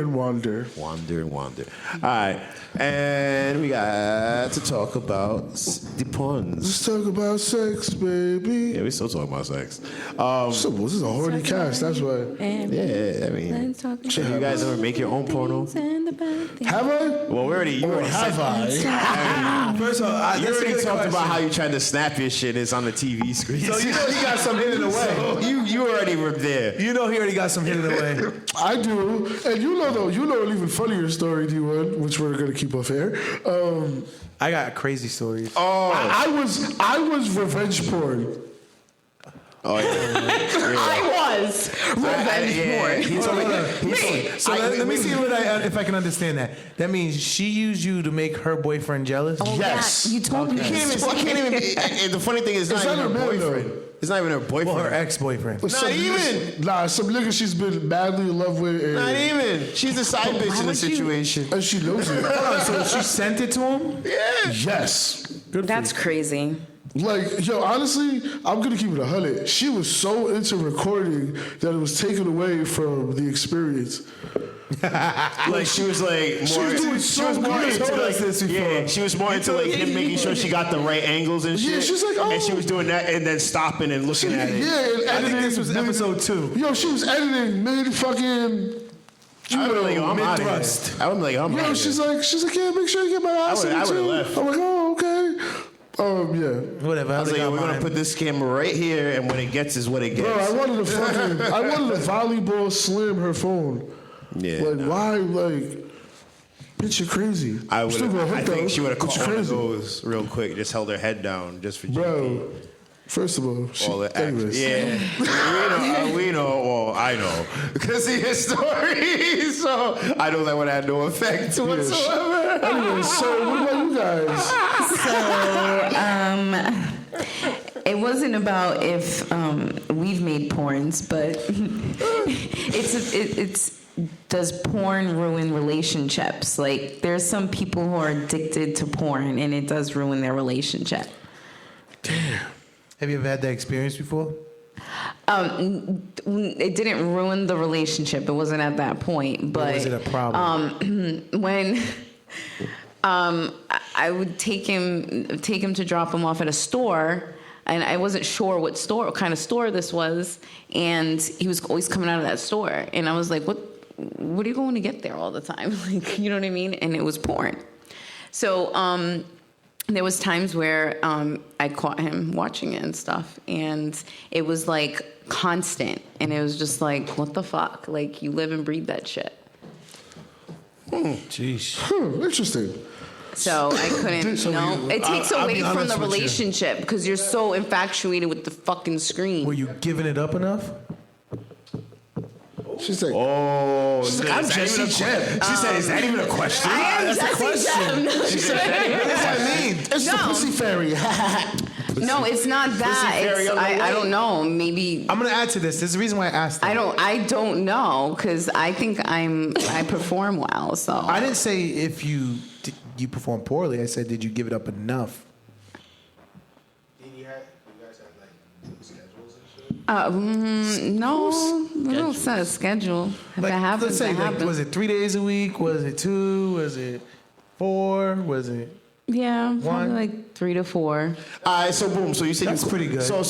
and wander. Wander and wander. All right. And we got to talk about the puns. Let's talk about sex, baby. Yeah, we still talking about sex. So this is a horny cast, that's why. Yeah, I mean, shit, you guys ever make your own porno? Have I? Well, we already, you already Have said, I? First of all, you already talked about how you tried to snap your shit. It's on the TV screen. So you know he got some hidden away. So you already were there. You know he already got some hidden away. I do. And you know an even funnier story, D1, which we're gonna keep off air. I got crazy stories. I was revenge porn. Oh yeah. I was revenge porn. He told me. So let me see if I can understand that. That means she used you to make her boyfriend jealous? Oh, Yes. yeah, you told me. You can't even. And the funny thing is, it's not even her boyfriend. It's not even her boyfriend. Well, her ex-boyfriend. Not even. Nah, some nigga she's been madly in love with. And, Not even. She's a side bitch in the situation. and she knows it. So she sent it to him? Yeah. Yes. That's crazy. Like, yo, honestly, I'm gonna keep it 100. She was so into recording that it was taken away from the experience. Like she was like more. She was doing so more good. into Told like us this before. yeah. She was more into like him making sure she got the right angles and shit. Yeah, she's like, oh. And she was doing that and then stopping and looking at it. Yeah, and I think editing. this was episode 2. Yo, she was editing mid fucking. I would like, I'm out of mid-thrust. here. I would like, I'm out Yo, of she's here. like, yeah, make sure you get my ass in I it would've too. left. I'm like, oh, okay. Yeah. Whatever. I was like, we're gonna put this camera right here, and what it gets is what it gets. Bro, I wanted a volleyball slam her phone. Yeah, Like, nah. why? Like, bitch, you're crazy. I would. Still gonna hit I think though, she would have but caught you're one of crazy. those real quick. Just held her head down just for GP. Bro, first of all, All the anyways. Yeah, we know. Well, I know because of your story. So I know that would have no effect whatsoever. Anyway, so what about you guys? So, it wasn't about if we've made porns, but it's does porn ruin relationships? Like, there's some people who are addicted to porn, and it does ruin their relationship. Have you ever had that experience before? It didn't ruin the relationship. It wasn't at that point, but Was it a problem? when I would take him to drop him off at a store, and I wasn't sure what kind of store this was, and he was always coming out of that store, and I was like, what are you going to get there all the time? Like, you know what I mean? And it was porn. So there was times where I caught him watching it and stuff, and it was like constant, and it was just like, what the fuck? Like, you live and breathe that shit. Jeez. Interesting. So I couldn't, So it takes I'll be away from honest the with you. relationship because you're so infatuated with the fucking screen. Were you giving it up enough? She's like, Oh, she's like, I'm Jesse Jem. She said, "Is that even a question?" I am Jesse Jem. That's what I mean. It's the No. pussy fairy. No, it's not that. fairy It's, on the I way. don't know. Maybe I'm gonna add to this. This is the reason why I asked. That. I don't know because I think I perform well. So I didn't say if you perform poorly. I said, did you give it up enough? Did you guys have like schedules and shit? no, we don't set a schedule. If it Let's happens, say, it happens. was it 3 days a week? Was it 2? Was it 4? Was it? Yeah, probably One. like 3 to 4. All right, so boom. So you said That's you pretty good. So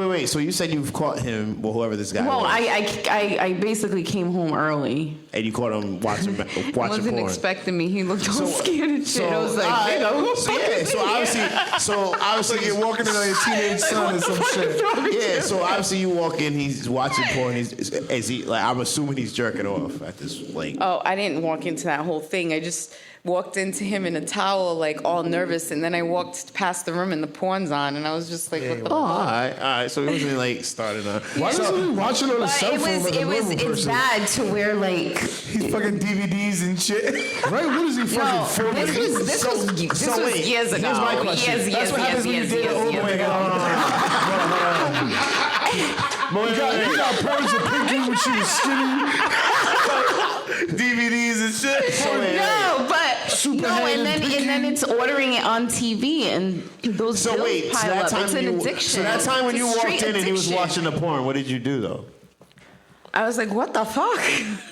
wait. So you said you've caught him, well, whoever this guy Well, was, I basically came home early. and you caught him watching He porn. wasn't expecting me. He looked all scared and shit. I was like, all right, nigga, who so, fucking yeah, is in so obviously you're walking in on your teenage son or some shit. Yeah, so obviously you walk in, he's watching porn. Is he like? I'm assuming he's jerking off at this like. Oh, I didn't walk into that whole thing. I just walked into him in a towel, like all nervous, and then I walked past the room and the porn's on, and I was just like, what the Oh, all right. So it wasn't like starting up. Why doesn't he watch it on a But cell phone like a normal it's person? bad to where like He's fucking DVDs and shit. Right? What is he no. fucking filming? This was wait, years ago. here's my question. Years You got porns of Pinky when she was skinny. DVDs and shit. No, but Super no, Hand and then it's ordering it on TV, and those So bills wait, so pile that up. time It's an addiction. So that time when It's a you walked straight in and he was addiction. watching the porn, what did you do though? I was like, what the fuck?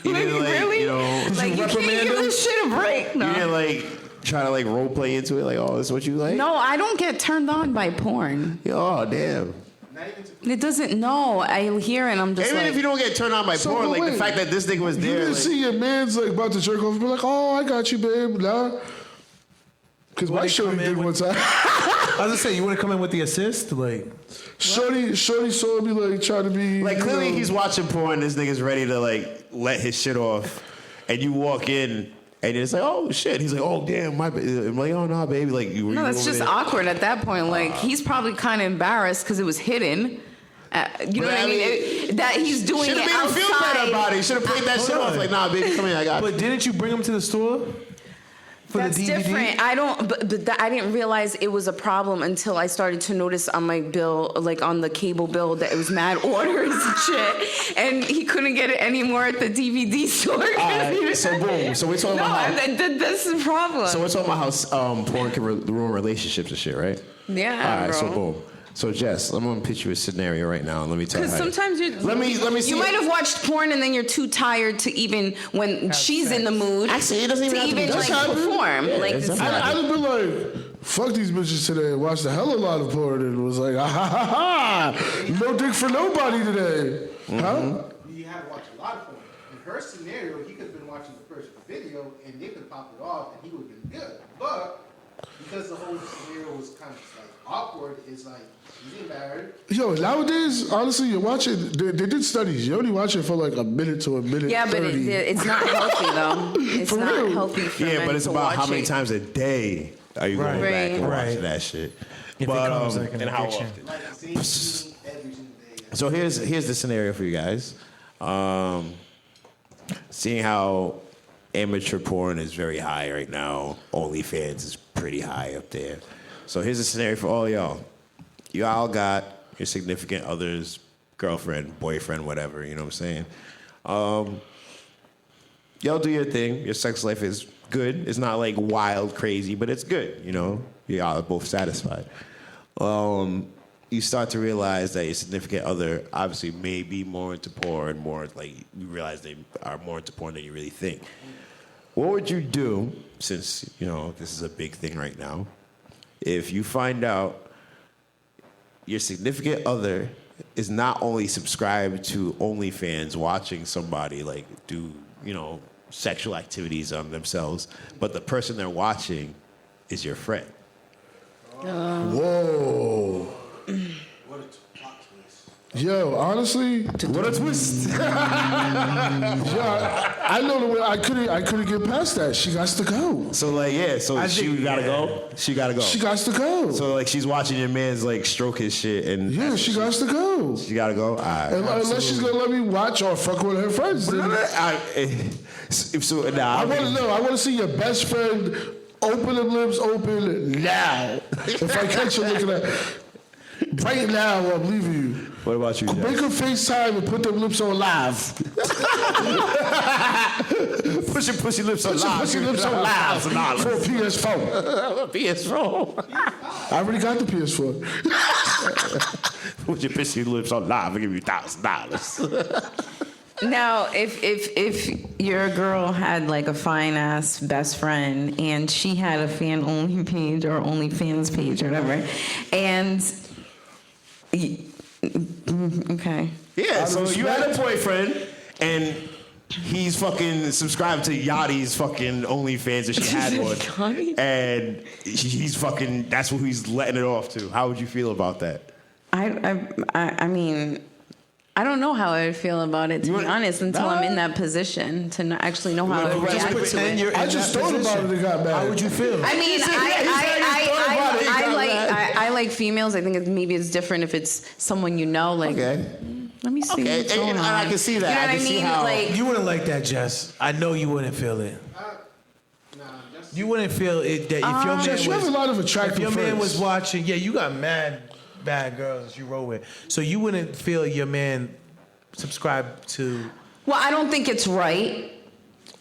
You Like, didn't, like, really? you know, did Like, you you can't reprimand give him? this shit a break. No. You didn't like try to like role play into it, like, oh, this is what you like? No, I don't get turned on by porn. Oh, damn. Not even to It doesn't. No, I hear it and I'm just Even like, if you don't get turned on by So, porn, but like the wait, fact that this nigga was You there, didn't like, see your man's like about to jerk off and be like, oh, I got you, babe. Nah. Because my they shorty come in did one with- time. I was gonna say, you want to come in with the assist? Like, Shorty saw me like trying to be. like you clearly know, he's watching porn. This nigga's ready to like let his shit off, and you walk in. And it's like, oh shit. He's like, oh damn, my. I'm like, oh no, baby, like you. no, that's just awkward at that point. Like, he's probably kind of embarrassed because it was hidden. You know what I mean? That he's doing Should it have made him feel better outside. about it. Should have played that shit off. Like, nah, baby, come here, I got you. But didn't you bring him to the store? That's the DVD? different. I don't, but I didn't realize it was a problem until I started to notice on my bill, like on the cable bill, that it was mad orders and shit, and he couldn't get it anymore at the DVD store. Alright, so boom. So we're talking No, about how. that's the problem. So we're talking about how porn can ruin relationships and shit, right? Yeah, All right, bro. so boom. So Jess, I'm gonna pitch you a scenario right now, and let me tell you. Because sometimes you Let me see. You might have watched porn and then you're too tired to even when she's in the mood. Actually, it doesn't even to have to be even that like happened. perform. Yeah, Like it's it's definitely not- I'd have been like, fuck these bitches today and watched a hell of a lot of porn and was like, ah, ha, ha, ha. No dick for nobody today. Huh? You had to watch a lot of porn. In her scenario, he could have been watching the first video and they could have popped it off and he would have been good. But because the whole scenario was kind of like awkward, it's like he's embarrassed. Yo, nowadays, honestly, you watch it, they did studies. You only watch it for like a minute to a minute Yeah, but 30. it's not healthy though. It's For not real. healthy for Yeah, men but it's to about how watch many it. times a day are you going back and Right. watching that shit. If it comes like an and how addiction. often? Like the same scene every single day. So here's the scenario for you guys. Seeing how amateur porn is very high right now, OnlyFans is pretty high up there. So here's a scenario for all y'all. You all got your significant other's girlfriend, boyfriend, whatever, you know what I'm saying? Y'all do your thing. Your sex life is good. It's not like wild, crazy, but it's good, you know? Y'all are both satisfied. You start to realize that your significant other obviously may be more into porn, more like you realize they are more into porn than you really think. What would you do, since, you know, this is a big thing right now, if you find out your significant other is not only subscribed to OnlyFans watching somebody like do, you know, sexual activities on themselves, but the person they're watching is your friend? Whoa. What a plot twist. Yo, honestly, What a twist! yeah, I know the way I couldn't get past that. She got to go. So like, yeah, so she gotta go. She gotta go. She got to go. So like, she's watching your man's like stroke his shit, and Yeah, she got to go. she gotta go. All right. Unless she's gonna let me watch or fuck with her friends. Then I want to know. I want to see your best friend open them lips open now. If I catch you looking at right now, I'm leaving you. What about you, Jeff? Make her FaceTime and put them lips on live. Push your pussy lips on Put your live. pussy lips on live for a PS4. PS4. I already got the PS4. Put your pussy lips on live. I'll give you $1,000. Now, if your girl had like a fine ass best friend and she had a fan only page or OnlyFans page or whatever, and okay, Yeah, so you had a boyfriend, and he's fucking subscribed to Yachty's fucking OnlyFans if she had one. Yachty? And he's fucking, that's what he's letting it off to. How would you feel about that? I mean, I don't know how I would feel about it, to be honest, until I'm in that position to not actually know how I would react to it. I just thought about it and got mad. How would you feel? I mean, I like females. I think maybe it's different if it's someone you know. Like, Okay. let me see Okay, what's going and on. I can see that. You know I what can I see mean? how- Like, You wouldn't like that, Jess. I know you wouldn't feel it. Nah, that's You wouldn't feel it that if your man Jess, you have a lot of attractive if your man friends. was watching, yeah, you got mad bad girls you roll with. So you wouldn't feel your man subscribe to. well, I don't think it's right.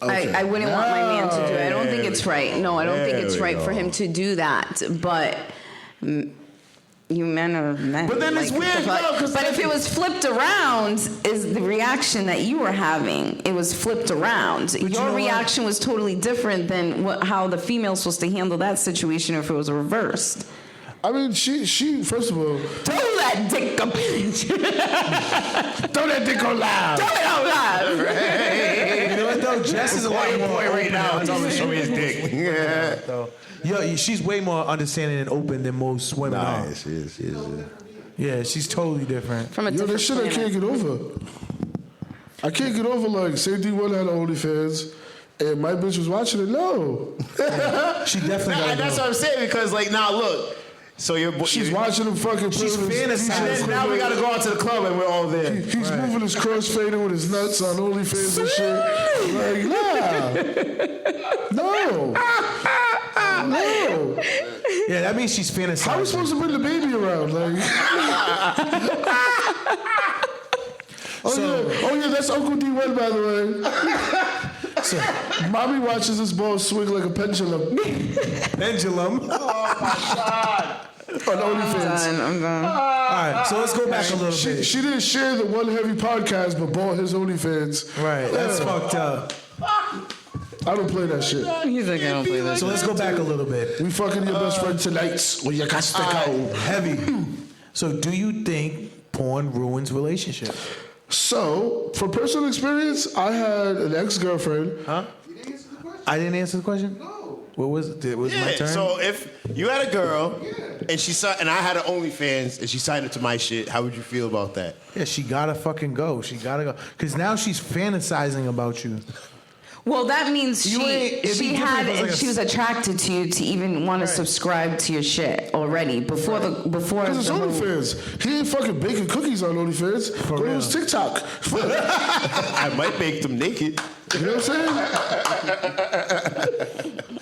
Okay. I wouldn't want my man to do it. I don't think it's right. No, I don't think There it's we right go. for him to do that. But you men are men. But then it's Like, weird, but, though, 'cause but if it was flipped around, is the reaction that you were having? It was flipped around. you know Your what? reaction was totally different than how the female's supposed to handle that situation if it was reversed. I mean, she first of all, Throw that dick up. throw that dick on live. Throw it out loud. You know what though? Jess is a lot more right now. open Tell me, and show me his dick. Yeah. though. Yo, she's way more understanding and open than most women are. Nice. Yes, yes, yes. Yeah, she's totally different. From a Yo, different this shit I planet. can't get over. I can't get over like say D1 had OnlyFans and my bitch was watching it. No. She definitely Nah, got that's what I'm saying, because like now look, So She's watching him fucking. She's fantasizing. And then now we gotta go out to the club and we're all there. He's moving his crossfader with his nuts on OnlyFans and shit. Like, no. Yeah, that means she's fantasizing. How are we supposed to bring the baby around? Like, oh yeah, that's Uncle D Wed, by the way. So, mommy watches this ball swing like a pendulum. Pendulum. Oh my God. On OnlyFans. I'm done. All right, so let's go back a little bit. She didn't share the Wun Heavy podcast, but bought his OnlyFans. Right, that's fucked up. I don't play that shit. He's like, I don't play that. So let's go back a little bit. We fucking your best friend tonight. Well, you got to go. Heavy. So do you think porn ruins relationships? So, from personal experience, I had an ex-girlfriend. Huh? You didn't answer the question? I didn't answer the question? No. What was it? It was my Yeah, turn? so if you had a girl and and I had an OnlyFans and she signed up to my shit, how would you feel about that? Yeah, she gotta fucking go. She gotta go. Because now she's fantasizing about you. Well, that means You ain't- it'd be different if it was like a- she was attracted to you to even want to subscribe to your shit already before Because it's OnlyFans. He ain't fucking baking cookies on OnlyFans. Go to his TikTok. I might make them naked. You know what I'm saying?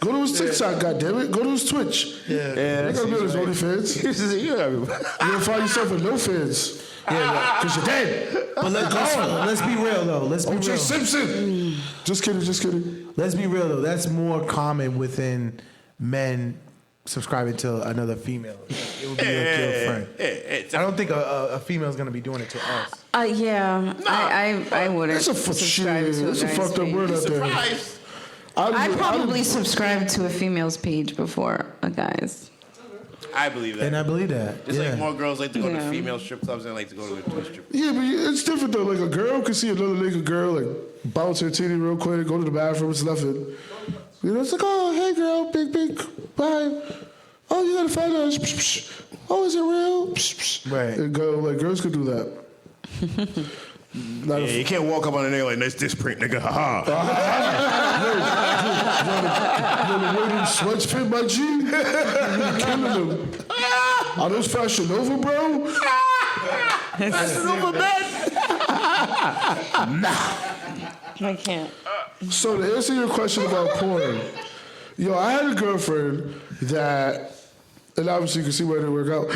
Go to his TikTok, goddammit. Go to his Twitch. Yeah, You gotta be on his OnlyFans. You gotta be- You're gonna find yourself with no fans. Yeah, because you're dead. But let's be real though. Let's be O.J. real. Simpson. Just kidding. Let's be real though. That's more common within men subscribing to another female. It would be your friend. I don't think a female's gonna be doing it to us. Yeah, I wouldn't. That's a subscribe shit. to That's a guy's fucked up page. word out there. Surprise. I probably subscribed to a female's page before a guy's. I believe that. And I believe that. It's yeah. like more girls like to go to Yeah. female strip clubs than like to go to a strip club. Yeah, but it's different though. Like a girl can see another naked girl, like bounce her titty real quick, go to the bathroom, it's nothing. You know, it's like, oh, hey girl, big, bye. Oh, you gotta find us. Psh, psh. Oh, is it real? Right. And go, like girls could do that. Not Yeah, a you can't walk up on a nigga like, nice this print, nigga. Ha You know the way them sweats fit my G? You're killing them. Are those Fashion Nova, bro? Fashion Nova, man. I can't. So to answer your question about porn, I had a girlfriend that, and obviously you can see where it didn't work out.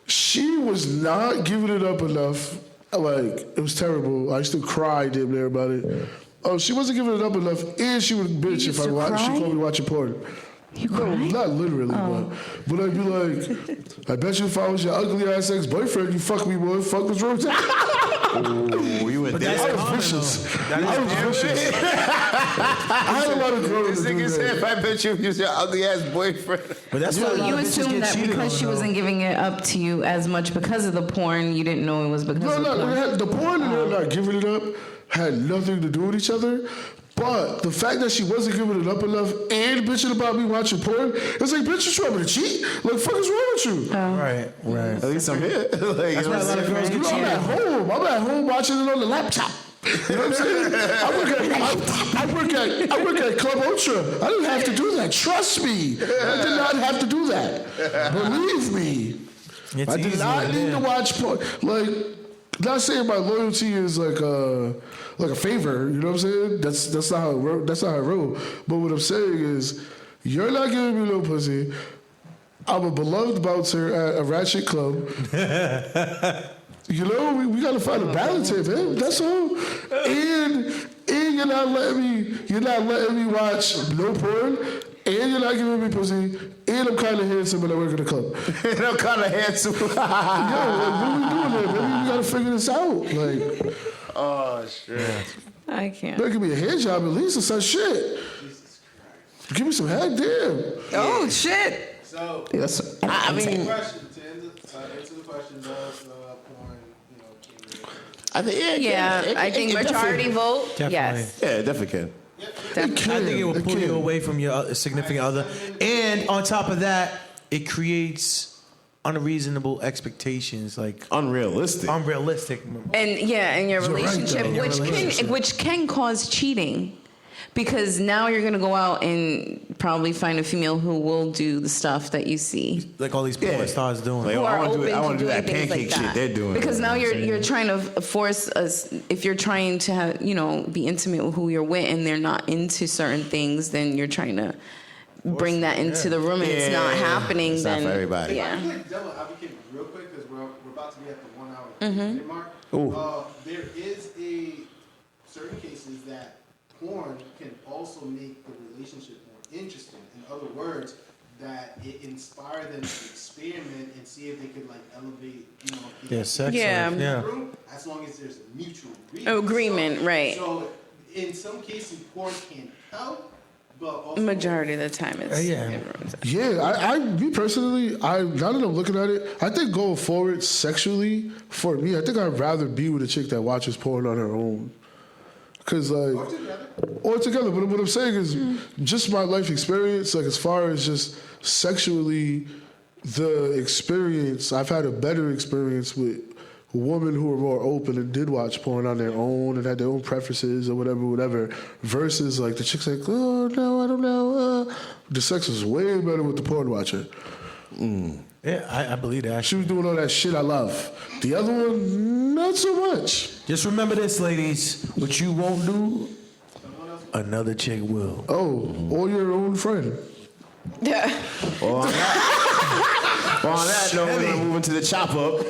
She was not giving it up enough. Like, it was terrible. I used to cry damn near about it. She wasn't giving it up enough, and she would bitch if she called me watching porn. You No, cry? not literally, but I'd be like, I bet you if I was your ugly ass ex-boyfriend, you fuck me, boy. Fuck what's wrong with that? Oh, you went there. I was vicious. I was vicious. I had a lot of girls This that do nigga said, that. if I bet you was your ugly ass boyfriend. But that's why a lot You of bitches assumed get that cheated because on, she though. wasn't giving it up to you as much because of the porn, you didn't know it was because of the porn. The porn and her not giving it up had nothing to do with each other. But the fact that she wasn't giving it up enough and bitching about me watching porn, it's like, bitch, you trying to cheat? Like, fuck is wrong with you? Right. At least I'm here. Like, That's why a lot of girls You get know, cheated. I'm at home watching it on the laptop. You know what I'm saying? I work at Club Ultra. I didn't have to do that. Trust me. I did not have to do that. Believe me. It's I did easier, not need to watch porn. Like, not saying my loyalty is like a favor. You know what I'm saying? That's not how it works. That's not how I roll. But what I'm saying is, you're not giving me no pussy. I'm a beloved bouncer at a ratchet club. You know, we gotta find a balance here, man. That's all. And you're not letting me watch no porn. And you're not giving me pussy. And I'm kind of handsome when I work at a club. And I'm kind of handsome. Yo, like, what are we doing here, baby? We gotta figure this out. Like, Oh, shit. I can't. better give me a hand job at least or some shit. Give me some head, damn. Oh, shit. So, Yes. I mean, to answer the question, does porn, change? I think, Yeah, I think majority vote. Definitely. Yes. Yeah, it definitely can. Definitely. I think it will pull you away from your significant other. And on top of that, it creates unreasonable expectations, like Unrealistic. unrealistic. And yeah, in your You're right, relationship, though. which can cause cheating. Because now you're gonna go out and probably find a female who will do the stuff that you see. Like all these porn stars doing. Like, Who I are want to do, open I want to to do that doing things pancake like shit that. they're doing. Because now You know what I'm you're saying? trying to force us. If you're trying to have, be intimate with who you're with, and they're not into certain things, then you're trying to bring that into the room, and it's not happening. It's then not for everybody. Yeah. I can play devil advocate real quick because we're about to be at the 1 hour minute mark. There is a certain cases that porn can also make the relationship more interesting. In other words, that it inspire them to experiment and see if they could like elevate, Sex. Yeah. room, as long as there's a mutual Agreement, right. So in some cases, porn can help, but also Majority of the time, it's everyone's. Yeah, me personally, now that I'm looking at it, I think going forward sexually, for me, I think I'd rather be with a chick that watches porn on her own. Cause or together. But what I'm saying is, just my life experience, like as far as just sexually, the experience, I've had a better experience with women who are more open and did watch porn on their own and had their own preferences or whatever, versus like the chicks like, oh no, I don't know. The sex was way better with the porn watcher. Yeah, I believe that. She was doing all that shit I love. The other one, not so much. Just remember this, ladies. What you won't do, another chick will. Oh, or your own friend. Yeah. Well, on that note, we're gonna move into the chop up.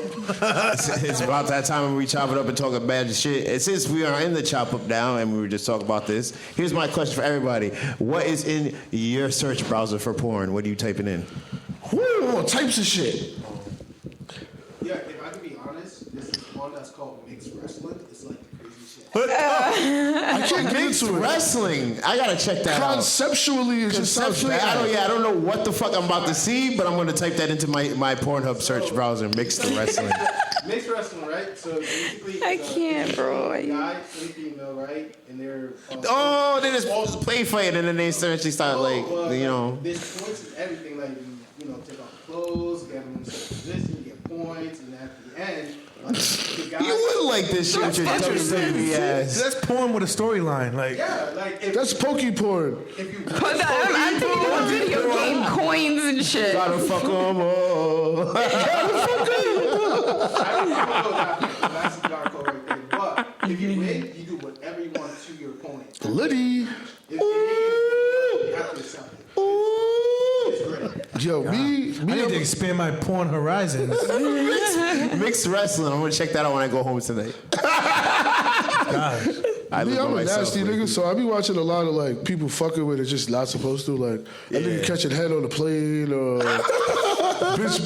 It's about that time when we chop it up and talk bad shit. And since we are in the chop up now, and we were just talking about this, here's my question for everybody: what is in your search browser for porn? What are you typing in? Woo, all types of shit. Yeah, if I can be honest, this is one that's called mixed wrestling. It's like the crazy shit. I can't get into it. Wrestling. I gotta check that out. Conceptually, it just sounds Conceptually, bad. I don't know what the fuck I'm about to see, but I'm gonna type that into my Pornhub search browser. Mixed wrestling. Mixed wrestling, right? So basically, I it's can't, bro. a guy and a female, right? And they're Oh, they just play fight, and then they essentially start like, There's points and everything. Like you take off the clothes, get them in a certain position, you get points, and at the end, like the guy. You wouldn't like this shit with your WWE ass. That's porn with a storyline. Like, Yeah, like if That's pokey porn. if you. But I'm thinking about video game coins and shit. Gotta fuck them all. I don't know that's a dark hole right there. But if you win, you do whatever you want to your opponent. Liddy. If you have to accept it. It's great. Yo, I need to expand my porn horizons. Mixed wrestling. I'm gonna check that out when I go home tonight. Gosh. I live by I'm a myself, nasty like, nigga, so I be watching a lot of like people fucking with it just not supposed to. Like a nigga catching head on the plane or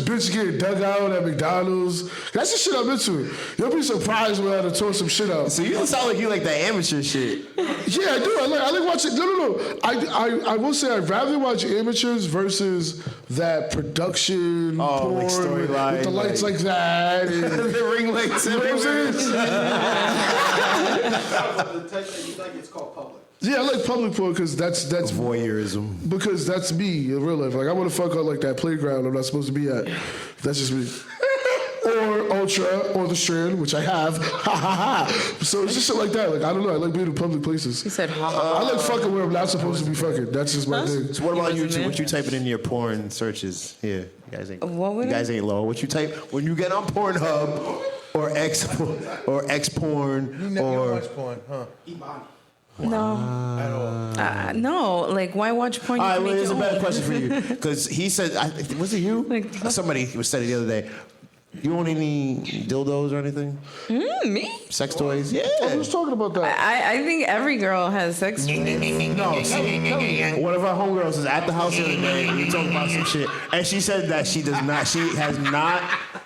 bitch getting dug out at McDonald's. That's the shit I'm into. You'll be surprised when I done tore some shit out. So you sound like you like that amateur shit. Yeah, I do. I like watching. No. I will say I'd rather watch amateurs versus that production porn like storyline, with the lights like that. And, The ring lights. you know what I'm saying? The type that you like, it's called public. Yeah, I like public porn because that's Voyeurism. because that's me in real life. Like I want to fuck on like that playground I'm not supposed to be at. That's just me. Or Ultra or the Strand, which I have. So it's just shit like that. Like I don't know. I like being in public places. He said, ha. I like fucking where I'm not supposed to be fucking. That's just my thing. So what about He you? wasn't What there? you typing in your porn searches? Here, you guys ain't. What would you guys ain't low. What you type when you get on Pornhub or X porn You or watch porn, huh? Imani. No. No. Like, why watch porn? All You right, can well, make here's a your better own. question for you. Because he said, was it you? Like, Somebody said it the other day. You own any dildos or anything? Me? Sex toys? Yeah. Who's talking about that? I think every girl has sex. No. One of our homegirls was at the house the other day. We were talking about some shit, and she said that she does not. She has not,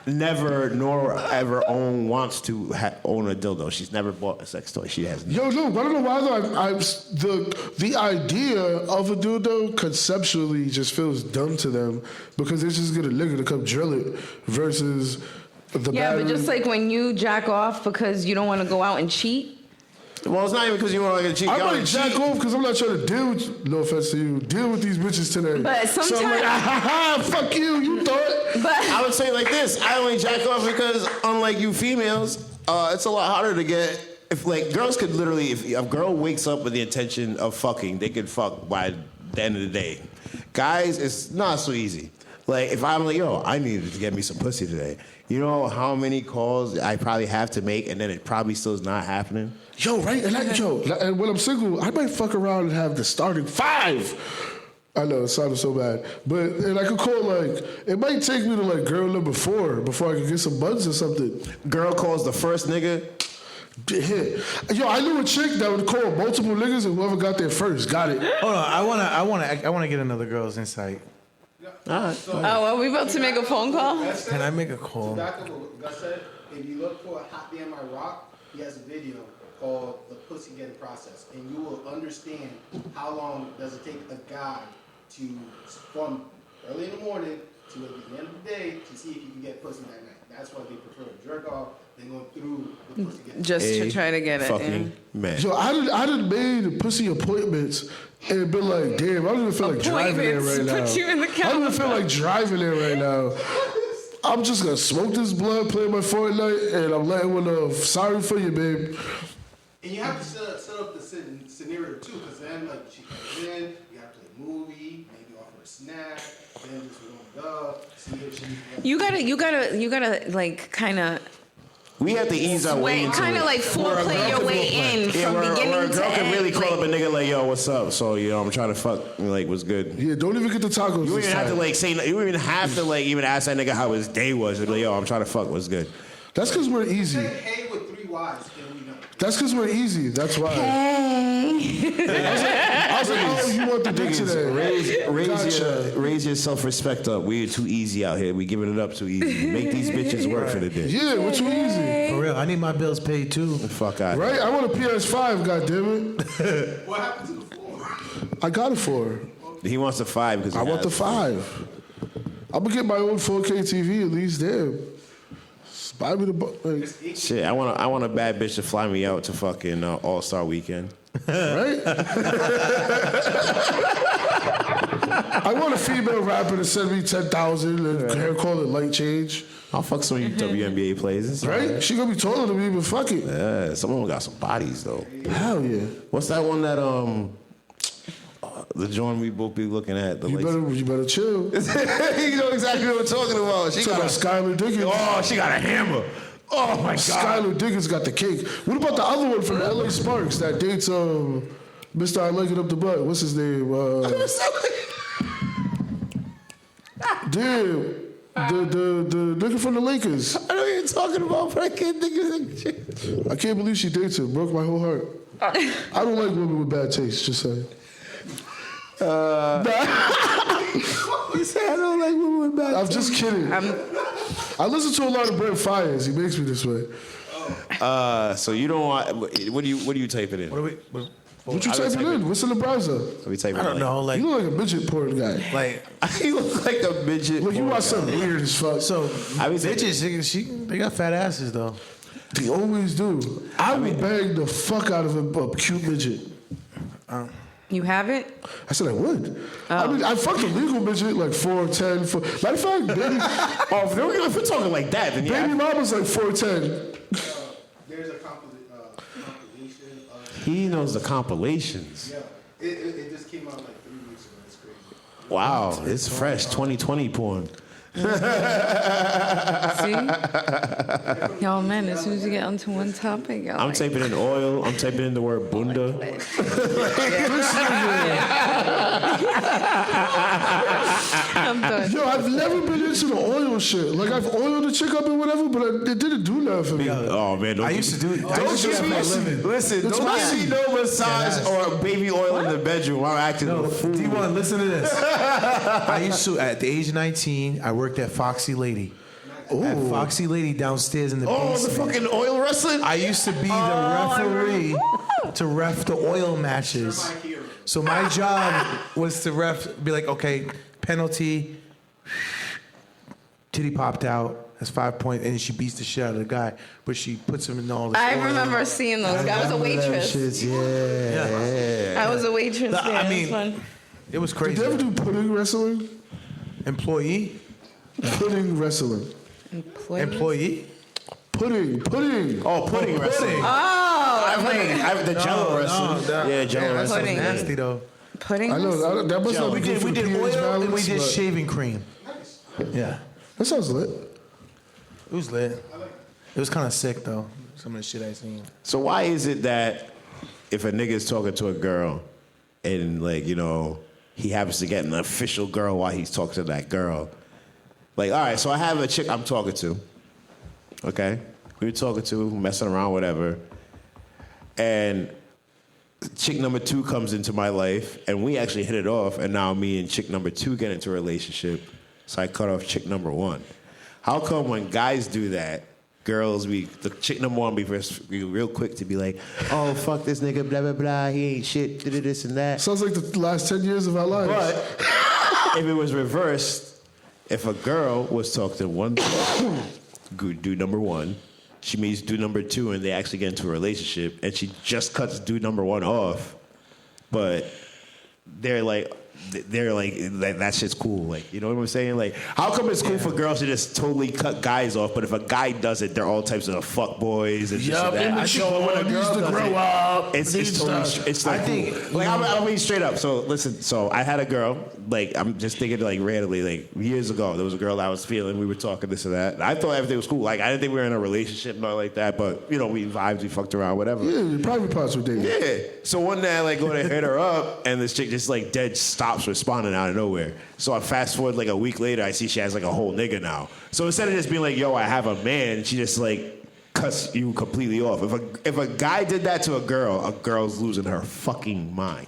never, nor ever wants to own a dildo. She's never bought a sex toy. She has. Yo, no, I don't know why though. The idea of a dildo conceptually just feels dumb to them because they're just gonna nigga to come drill it versus the Yeah, battery. but just like when you jack off because you don't want to go out and cheat. Well, it's not even because you want to get cheap. I might jack off because I'm not trying to deal with. No offense to you, deal with these bitches today. But so I'm like, sometimes- fuck you. You thought. But I would say it like this: I only jack off because, unlike you females, it's a lot harder to get if like girls could literally, if a girl wakes up with the intention of fucking, they could fuck by the end of the day. Guys, it's not so easy. Like if I'm like, yo, I needed to get me some pussy today. You know how many calls I probably have to make, and then it probably still is not happening. Yo, right? And when I'm single, I might fuck around and have the starting 5. I know it sounded so bad, and I could call like it might take me to like girl number 4 before I can get some buds or something. Girl calls the first nigga. Hit. Yo, I knew a chick that would call multiple niggas and whoever got there first got it. Hold on, I wanna get another girl's insight. All right. Oh, are we about to make a phone call? Can I make a call? Back up what Gus said. If you look for Hot Damn I Rock, he has a video called "The Pussy Getting Processed," and you will understand how long does it take a guy to from early in the morning to at the end of the day to see if you can get pussy that night. That's why they prefer to jerk off than going through the pussy getting. Just to try to get it. Fucking man. Yo, I done made pussy appointments and been like, damn, I don't even feel like driving there right now. Put you in the I don't even feel like driving there right now. I'm just gonna smoke this blunt, play my Fortnite, and I'm letting one of sorry for you, babe. And you have to set up the scenario too, because then like she comes in, you have to play a movie, maybe offer a snack, then just warm up, see if she. You gotta like kind of. We have to ease our way into Kind it. of like foreplay your way in from beginning where a to girl end. can really call like, up a nigga like, yo, what's up? So, you know, I'm trying to fuck. Like, what's good? Yeah, don't even get the tacos. You don't this even have to time. like say. You don't even have to like even ask that nigga how his day was. Like, yo, I'm trying to fuck. What's good? That's because we're easy. Say hey with 3 Ys, and we know. That's because we're easy. That's why. Hey. I was like, oh, you want the dick today? Raise your self-respect up. We're too easy out here. We giving it up too easy. Make these bitches work for the day. Yeah, we're too easy. For real, I need my bills paid too. Fuck out. Right? I want a PS5, goddammit. What happened to the 4? I got it for her. He wants a 5 because I want the 5. I'm gonna get my own 4K TV at least. Damn. Just buy me the like, Shit, I want a bad bitch to fly me out to fucking All-Star Weekend. right? I want a female rapper to send me 10,000 and call it light change. I'll fuck some of you WNBA players. It's Right? She gonna be taller than me, but fuck it. Yeah, some of them got some bodies though. Hell yeah. What's that one that the joint we both be looking at? The You better chill. you know exactly what I'm talking about. She Talk about Skylar Dickens. Oh, she got a hammer. Oh my god. Skylar Dickens got the cake. What about the other one from LA Sparks that dates Mr. I Like It Up the Butt? What's his name? Damn. The nigga from the Lakers. I know what you're talking about, but I can't think of it. I can't believe she dates him. Broke my whole heart. I don't like women with bad taste, just saying. You say I don't like women with bad. I'm just kidding. I listen to a lot of Brent Fires. He makes me this way. So you don't want? What do you type it in? What you typing in? What's in the browser? What we type it I don't in? know, like You look like a midget porn guy. You look like a midget. Look, you watch something weird as fuck. so I was- bitches, they got fat asses though. They always do. I would bang the fuck out of a cute midget. You have it? I said I would. I mean, I fucked a legal midget like 4'10". Matter of fact, baby, if we're talking like that, then yeah. baby mama's like 4'10". There's a compilation of. He knows the compilations. Yeah, it just came out like 3 weeks ago. It's crazy. Wow, it's fresh 2020 porn. See? Yo, man, as soon as you get onto one topic, y'all I'm like, typing in oil. I'm typing in the word bunda. I'm done. Yo, I've never been into the oil shit. Like I've oiled a chick up and whatever, but it didn't do nothing for me. Oh man, don't I give used to me- do. I Don't used to do give that me for a living. Listen, It's don't messy. give me no massage or baby oil in the bedroom. I'm acting a fool. D1, listen to this. I used to, at the age of 19, I worked at Foxy Lady. At Foxy Lady downstairs in the Oh, basement. the fucking oil wrestling. I used to be the referee to ref the oil matches. So my job was to be like, okay, penalty, titty popped out. That's 5 points, and she beats the shit out of the guy, but she puts him in all this I oil. remember seeing those. I was a waitress. I was a waitress there. I It was mean, fun. it was Did crazy. you ever do pudding wrestling? Employee? Pudding wrestling. Employee? Pudding. Oh, pudding wrestling. Oh, I've heard the Jello wrestling. Yeah, Jello That's so wrestling. nasty though. Pudding. I know that must not be good for We the did pH oil balance. and we did but shaving cream. Yeah, that sounds lit. it was lit. It was kind of sick though. Some of the shit I seen. So why is it that if a nigga's talking to a girl and like, you know, he happens to get an official girl while he's talking to that girl, like, all right, so I have a chick I'm talking to, okay? We were talking to, messing around, whatever, and chick number 2 comes into my life, and we actually hit it off, and now me and chick number 2 get into a relationship, so I cut off chick number 1. How come when guys do that, girls, the chick number 1 be real quick to be like, oh, fuck this nigga, blah, blah, blah, he ain't shit, this and that. Sounds like the last 10 years of our lives. But if it was reversed, if a girl was talking to one dude number 1, she meets dude number 2, and they actually get into a relationship, and she just cuts dude number 1 off, but they're like that shit's cool. Like, you know what I'm saying? Like, how come it's cool for girls to just totally cut guys off, but if a guy does it, they're all types of fuck boys and this and that. When a girl needs to grow up. It's totally, it's like, I think, like, I'll be straight up. So listen, so I had a girl, like, I'm just thinking like randomly, like years ago, there was a girl I was feeling, we were talking this and that. And I thought everything was cool. Like, I didn't think we were in a relationship, not like that, but you know, we vibed, we fucked around, whatever. Yeah, private parts were dating. Yeah. So one day I like go to hit her up, and this chick just like dead stops responding out of nowhere. So I fast forward like a week later, I see she has like a whole nigga now. So instead of just being like, yo, I have a man, she just like cuts you completely off. If a guy did that to a girl's losing her fucking mind.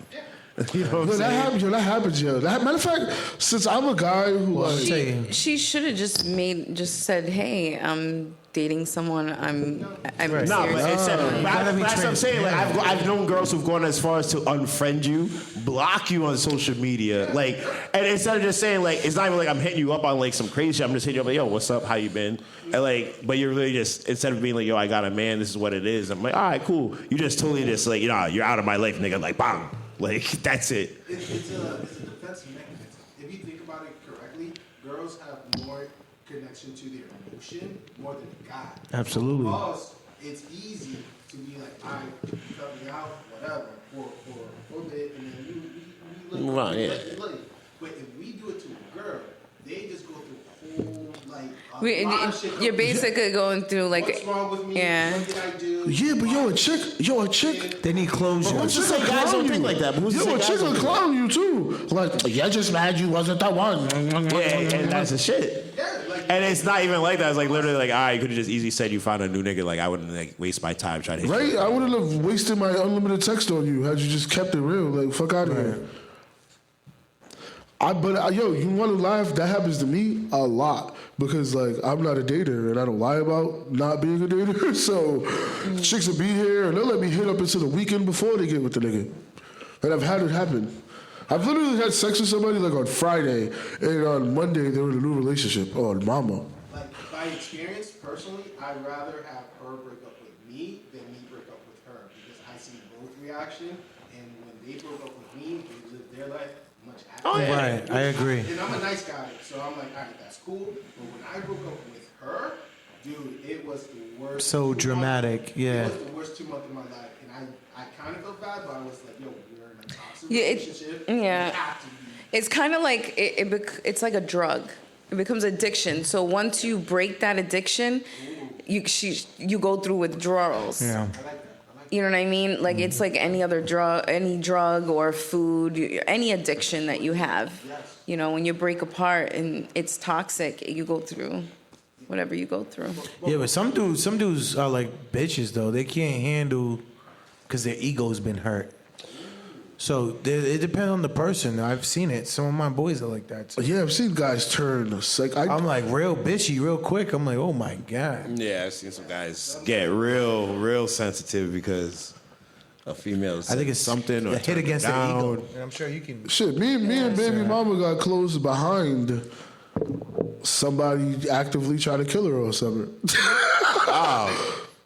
You know what I'm saying? That happens, yo. Matter of fact, since I'm a guy who like, She should have just said, "Hey, I'm dating someone. I'm serious." No, but instead, that's what I'm saying. Like, Yeah. I've known girls who've gone as far as to unfriend you, block you on social media, like, and instead of just saying like, it's not even like I'm hitting you up on like some crazy shit. I'm just hitting you up like, yo, what's up? How you been? And like, but you're really just, instead of being like, yo, I got a man. This is what it is. I'm like, all right, cool. You just totally just like, you know, you're out of my life, nigga. Like, bang. Like, that's it. It's a defense mechanism. If you think about it correctly, girls have more connection to their emotion more than a guy. Absolutely. Because it's easy to be like, all right, cut me out, whatever, for a bit, and then you Move on, yeah. But if we do it to a girl, they just go through a whole, like, a lot of shit. You're basically going through like, what's wrong with me? yeah. What did I do? yeah, but yo, a chick. They need closure. Who's Just say guys don't think like that. But who's to say Yo, a guys chick don't will think clown you too. Like, yeah, just mad you wasn't that one. Yeah, and that's the shit. Yeah, like, And it's not even like that. It's like literally like, all right, you could have just easily said you found a new nigga. Like, I wouldn't like waste my time trying to hit Right? you. I wouldn't have wasted my unlimited text on you had you just kept it real. Like, fuck out of here. Yo, you want to laugh? That happens to me a lot because, like, I'm not a dater and I don't lie about not being a dater. So, chicks will be here and they'll let me hit up into the weekend before they get with the nigga. And I've had it happen. I've literally had sex with somebody like on Friday and on Monday they were in a new relationship. Oh, mama. Like, by experience, personally, I'd rather have her break up with me than me break up with her because I see both reaction, and when they broke up with me, they lived their life much happier. Oh, yeah. Right, I agree. And I'm a nice guy, so I'm like, all right, that's cool. But when I broke up with her, dude, it was the worst. So 2 dramatic, months. yeah. It was the worst 2 months of my life, and I kind of felt bad, but I was like, yo, we're in a toxic Yeah, relationship. yeah. We have to be. It's kind of like it's like a drug. It becomes addiction. So once you break that addiction, you go through withdrawals. Yeah. You know what I mean? Like it's like any other drug or food, any addiction that you have. You know, when you break apart and it's toxic, you go through whatever you go through. Yeah, but some dudes are like bitches though. They can't handle because their ego's been hurt. So it depends on the person. I've seen it. Some of my boys are like that. Too. Yeah, I've seen guys turn. Like, I'm like real bitchy, real quick. I'm like, oh my god. Yeah, I've seen some guys get real sensitive because a female I think it's something or a hit against their the ego. And I'm sure you can. shit, me and baby mama got close behind somebody actively trying to kill her or something.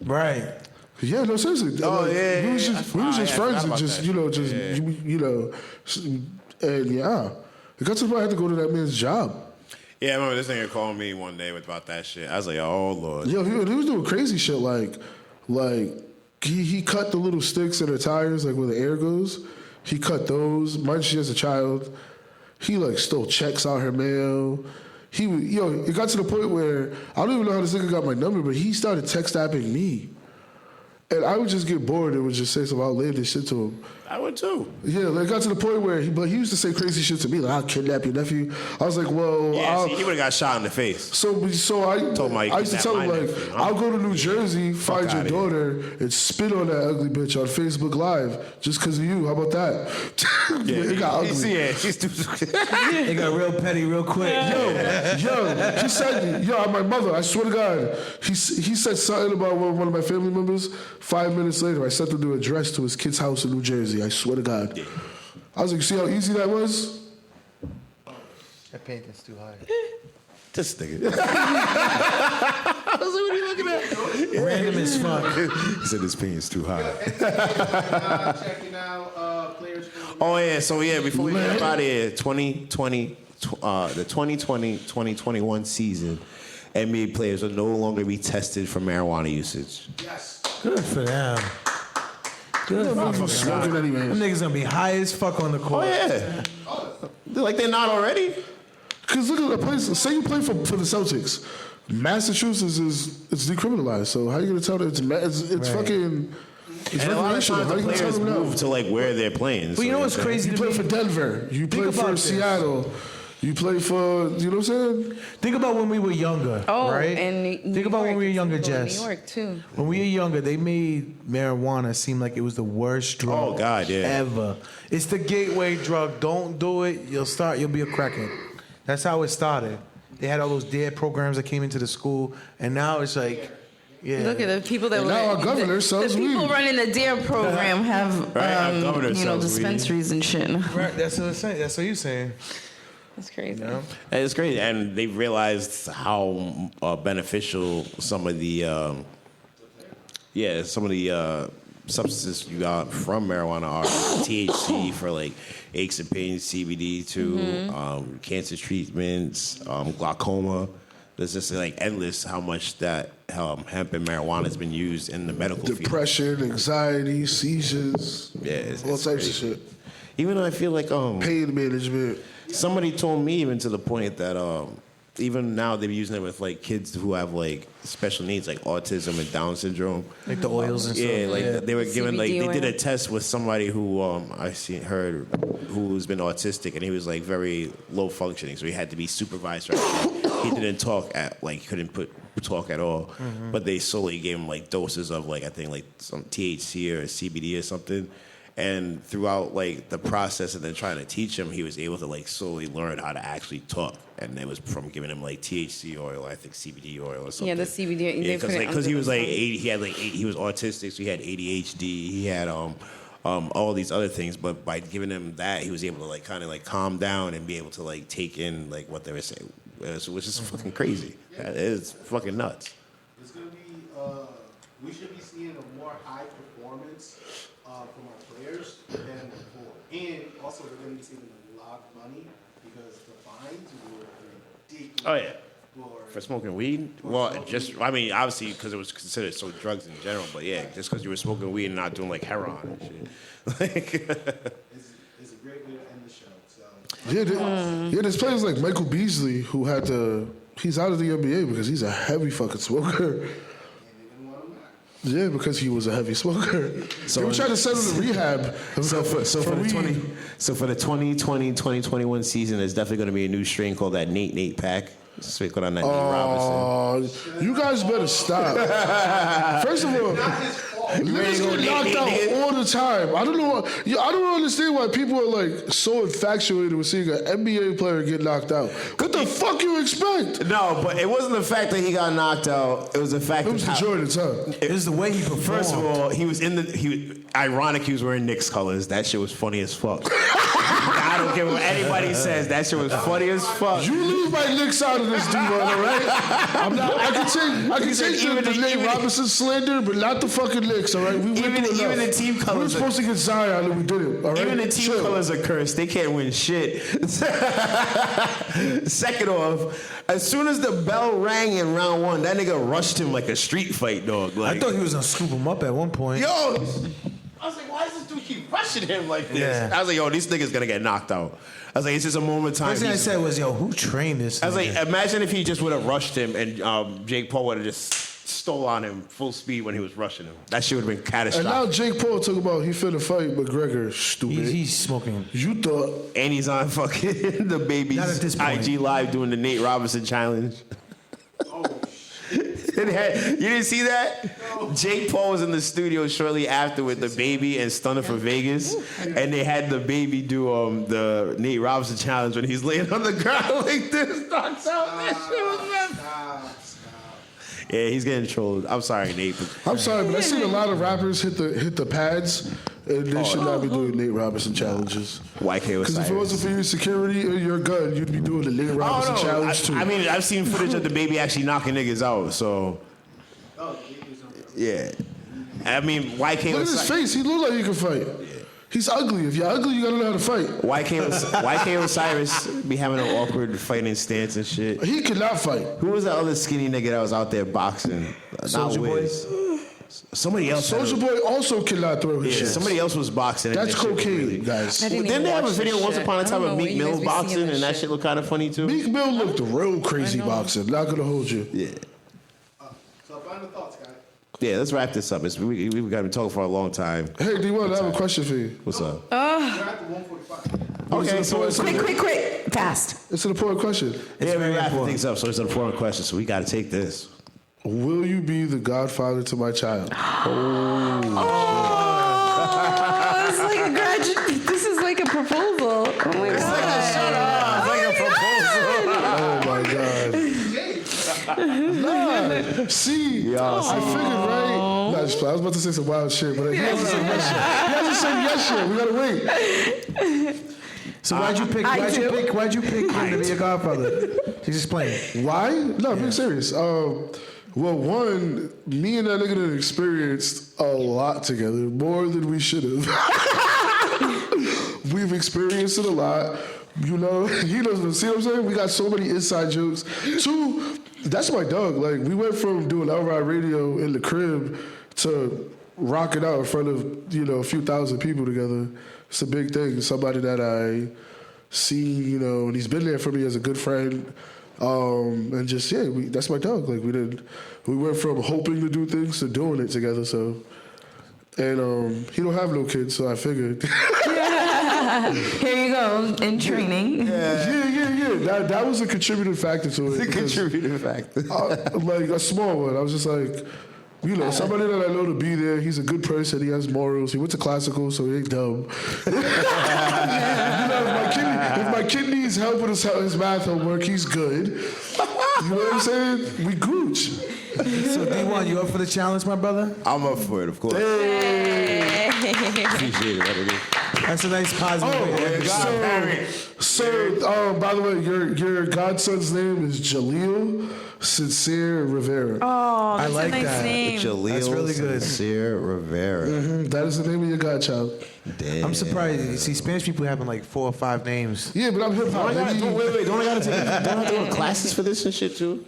Right. Yeah, no, seriously. Oh, Like, yeah, we was yeah, just, we was just I friends forgot and about just, that you know, shit. just, Yeah. you know, and yeah. It got to the point I had to go to that man's job. Yeah, I remember this nigga called me one day about that shit. I was like, oh, Lord. Yo, he was doing crazy shit like he cut the little sticks in her tires, like where the air goes. He cut those. Mine, she has a child. He like stole checks out her mail. It got to the point where I don't even know how this nigga got my number, but he started text apping me. And I would just get bored and would just say some outlandish shit to him. I would too. Yeah, like it got to the point where he used to say crazy shit to me, like, I'll kidnap your nephew. I was like, well, Yeah, he would have got shot in the face. So I Told him I used to tell him, like, nephew, huh? I'll go to New Jersey, find your outta daughter, and spit on that ugly bitch on Facebook Live just because of you. How about that? It got ugly. It got real petty real quick. Yo, he said, my mother, I swear to God, he said something about one of my family members. 5 minutes later, I sent him the address to his kid's house in New Jersey. I swear to God. Yeah. I was like, see how easy that was? That painting's too high. This nigga. I was like, what are you looking at? Random as fuck. He said his paint's too high. Checking out players. Oh, yeah. So, yeah, before we get out of here, 2020, the 2020-2021 season, NBA players will no longer be tested for marijuana usage. Yes. Good for them. Good for them. Smoking anyway. Them niggas gonna be high as fuck on the court. Oh, yeah. They're not already? Because look at the place. Say you play for the Celtics. Massachusetts it's decriminalized. So how are you going to tell them it's fucking... It's And a lot of recreational. times How the you going to tell players them move no? to, like, where they're playing. But you know what's crazy You to play me? for Denver. You play about for this. Seattle. You play for... You know what I'm saying? Think about when we were younger, Oh, right? and Think about when we were younger, Jess. New York too. When we were younger, they made marijuana seem like it was the worst drug Oh, God, yeah. ever. It's the gateway drug. Don't do it. You'll be a crackhead. That's how it started. They had all those DARE programs that came into the school, and now it's like, yeah. Look at the people that And were. now our governor sells the people weed. running the DARE program have, Right, our governor sells weed. dispensaries and shit. Right, that's what I'm saying. That's what you're saying. That's crazy. You know? And it's crazy. And they've realized how beneficial some of the, substances you got from marijuana are. THC for like aches and pains, CBD too, cancer treatments, glaucoma. There's just like endless how much that hemp and marijuana has been used in the medical field. Depression, anxiety, seizures. Yeah, it's all types crazy. of shit. Even though I feel like Pain management. somebody told me even to the point that even now they're using it with like kids who have like special needs like autism and Down syndrome. Like the oils and stuff. Yeah, like they were given like CBD they did a oil. test with somebody who heard who's been autistic and he was like very low functioning, so he had to be supervised. Right? He didn't talk couldn't talk at all. But they slowly gave him like doses of like I think like some THC or CBD or something. And throughout like the process and then trying to teach him, he was able to like slowly learn how to actually talk. And it was from giving him like THC oil, I think CBD oil or something. Yeah, the CBD. They put it Because he under was the like tongue. he had like he was autistic, so he had ADHD. He had all these other things. But by giving him that, he was able to like kind of like calm down and be able to like take in like what they were saying, which is fucking crazy. That is fucking nuts. It's gonna be. We should be seeing a more high performance from our players than before, and also we're gonna be saving a lot of money because the fines were ridiculous. Oh yeah. For smoking weed? Well, obviously because it was considered so drugs in general, but yeah, just because you were smoking weed and not doing like heroin and shit. It's a great way to end the show. So Yeah, there's players like Michael Beasley who he's out of the NBA because he's a heavy fucking smoker. Yeah, because he was a heavy smoker. So they were trying to send him to rehab. So for weed. the 2020-2021 season, there's definitely going to be a new strain called that Nate pack. So we got on that Nate Robinson. You guys better stop. First of all, niggas get knocked out all the time. I don't know. I don't understand why people are like so infatuated with seeing an NBA player get knocked out. What the fuck you expect? No, but it wasn't the fact that he got knocked out. It was the fact It was the Jordans, huh? It was the way he performed. First of all, he was ironic he was wearing Knicks colors. That shit was funny as fuck. I don't care what anybody says. That shit was funny as fuck. You leave my Knicks out of this dude, all right? I can take the Nate Robinson slander, but not the fucking Knicks. picks, all right? We went Even through the enough. team We were colors supposed to get Zion and we didn't, all right? Even the team Chill. colors are cursed. They can't win shit. Second off, as soon as the bell rang in round 1, that nigga rushed him like a street fight dog. Like, I thought he was gonna scoop him up at one point. yo, I was like, why does this dude keep rushing him like this? Yeah. I was like, yo, this nigga's gonna get knocked out. I was like, it's just a moment of time. First thing I said was, yo, who trained this? I was like, nigga? imagine if he just would have rushed him and Jake Paul would have just stole on him full speed when he was rushing him. That shit would have been And catastrophic. now Jake Paul talk about he finna fight McGregor. Stupid. he's smoking. You thought And he's on fucking the baby's Not at this point. IG Live doing the Nate Robinson challenge. Oh, You didn't see that? No. Jake Paul was in the studio shortly after with the baby and Stunner for Vegas, and they had the baby do the Nate Robinson challenge when he's laying on the ground like this, knocks out. That shit was rough. Yeah, he's getting trolled. I'm sorry, Nate. I'm sorry, but I've seen a lot of rappers hit the pads, and they should not be doing Nate Robinson challenges. YK was Because if it wasn't for your security or your gun, you'd be doing the Nate Robinson challenge too. I mean, I've seen footage of the baby actually knocking niggas out, so yeah. I mean, YK Look at was his face. He look like he can fight. He's ugly. If you're ugly, you gotta know how to fight. YK Osiris be having an awkward fighting stance and shit. He cannot fight. Who was the other skinny nigga that was out there boxing? Soulja Not Boy? Wiz. Somebody else. had Soulja Boy also cannot throw his Yeah, shit. somebody else was boxing. and That's that shit was cocaine, really- guys. I didn't Didn't they have a watch video this once shit. upon a I time don't of know where Meek you Mill guys be boxing, seeing and this that shit. shit looked kind of funny too? Meek Mill looked real crazy boxing. Not gonna hold you. Yeah. So final thoughts, guys. Yeah, let's wrap this up. We got to be talking for a long time. Hey, D1, I have a question for you. What's up? We're at the 145. Okay, so it's Quick, fast. It's an important question. yeah, we very wrapping important. things up. So it's an important question. So we got to take this. Will you be the godfather to my child? Oh, it's like a graduate. This is like a proposal. Oh my god. Shut up! It's like a proposal. Oh my God. Nah, see, I figured, right? Nah, just play. I was about to say some wild shit, but he hasn't said yes shit. He hasn't said yes shit. We gotta wait. So why'd you pick him to be a godfather? He's just playing. Why? No, I'm being serious. Well, one, me and that nigga done experienced a lot together, more than we should have. We've experienced it a lot. You know, he doesn't see what I'm saying? We got so many inside jokes. Two, that's my dog. Like, we went from doing outright radio in the crib to rocking out in front of, a few thousand people together. It's a big thing. Somebody that I see, and he's been there for me as a good friend. And just, that's my dog. Like, we went from hoping to do things to doing it together, so. And he don't have no kids, so I figured. Here you go, in training. Yeah. That was a contributing factor to it. It's a contributing factor. Like a small one. I was just like, somebody that I know to be there. He's a good person. He has morals. He went to classical, so he ain't dumb. If my kid needs help with his math homework, he's good. You know what I'm saying? We gooch. So D1, you up for the challenge, my brother? I'm up for it, of course. Appreciate it, brother. That's a nice positive way to end the show. So, by the way, your godson's name is Jaleel Sincere Rivera. Oh, that's like a nice that. name. Jaleel That's really good. Sincere Rivera. That is the name of your godchild. Damn. I'm surprised. You see, Spanish people having like 4 or 5 names. Yeah, but I'm hip hop. Don't I gotta go to classes for this and shit too?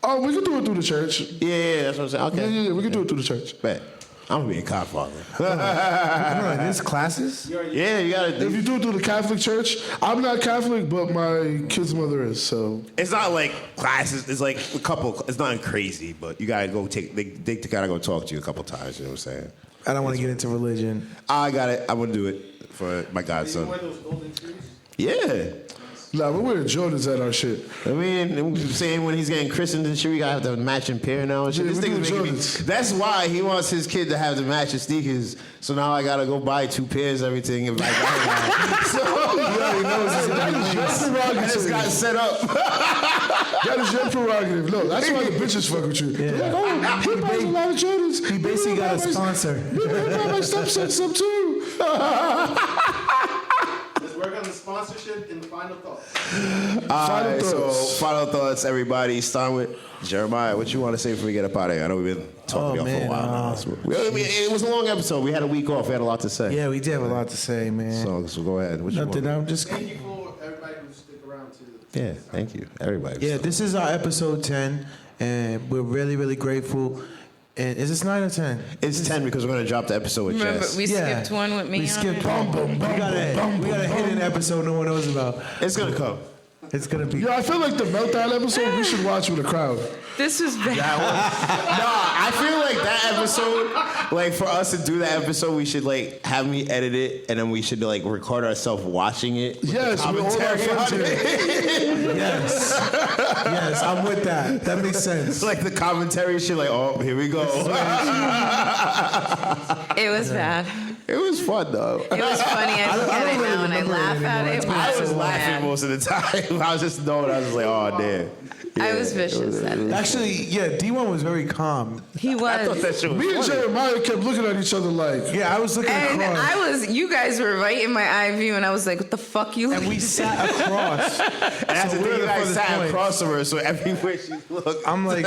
Oh, we can do it through the church. Yeah, that's what I'm saying. Okay. Yeah, we can do it through the church. Bet. I'm gonna be a godfather. There's classes? Yeah, you gotta. If you do it through the Catholic Church, I'm not Catholic, but my kid's mother is. So It's not like classes. It's like a couple. It's nothing crazy, but you gotta go take. They gotta go talk to you a couple times. You know what I'm saying? I don't want to get into religion. I got it. I'm gonna do it for my You godson. wear those golden shoes? Yeah. nah, we're wearing Jordans at our shit. I mean, I'm saying when he's getting christened and shit, we gotta have the matching pair now and shit. Yeah, This we nigga's do making me, Jordans. that's why he wants his kid to have the matching sneakers. So now I gotta go buy 2 pairs, everything. If I buy that. So That is your I just prerogative. got set up. That is your prerogative. Look, that's why the bitches fuck with you. They're like, oh, he buys a lot of Jordans. He basically got a sponsor. Maybe I buy my stepson some too. Let's work on the sponsorship and the final thoughts. Final So thoughts. final thoughts, everybody. Starting with Jeremiah. What you want to say before we get up out of here? I know we've been talking to y'all for a while now. It was a long episode. We had a week off. We had a lot to say. Yeah, we did have a lot to say, man. So go ahead. What you Nothing. want? I'm just. Thank you for everybody who stick around too. Yeah, thank you, everybody. Yeah, this is our episode 10, and we're really, really grateful. And is this 9 or 10? It's 10 because we're gonna drop the episode with Remember, Jess. we skipped one with me. We on skipped it. boom, boom, boom. We got a hidden episode no one knows about. It's gonna come. It's gonna be. Yo, I feel like the meltdown episode we should watch with a crowd. This was bad. I feel like that episode, like for us to do that episode, we should like have me edit it, and then we should like record ourselves watching it. Yes, with all our friends in it. Yes, I'm with that. That makes sense. Like the commentary shit, like, oh, here we go. It was bad. It was fun though. It was funny. I look at it now and I laugh at it. but I was so laughing bad. most of the time. I was just knowing. I was just like, oh damn. I was vicious at it. Actually, yeah, D1 was very calm. He was. I thought that shit was Me and funny. Jeremiah kept looking at each other like, Yeah, I was looking And across. you guys were right in my eye view, and I was like, what the fuck you And we sat across. And that's So the we're thing, the you guys furthest sat point. across from her, so everywhere she looked. I'm like,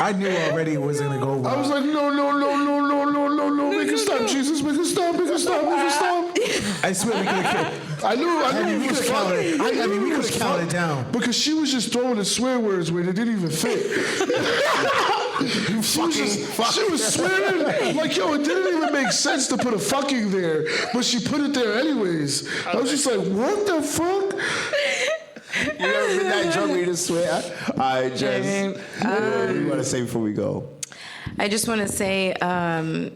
I knew already it wasn't gonna go well. I was like, no, make it stop, Jesus, make it stop, make it stop, make it stop. I swear we could have. I knew it was funny. I mean, we could have counted down. Because she was just throwing the swear words where they didn't even fit. She was swearing like, yo, it didn't even make sense to put a fucking there, but she put it there anyways. I was just like, what the fuck? You ever been that drunk where you just swear? All right, Jess. What do you want to say before we go? I just want to say, to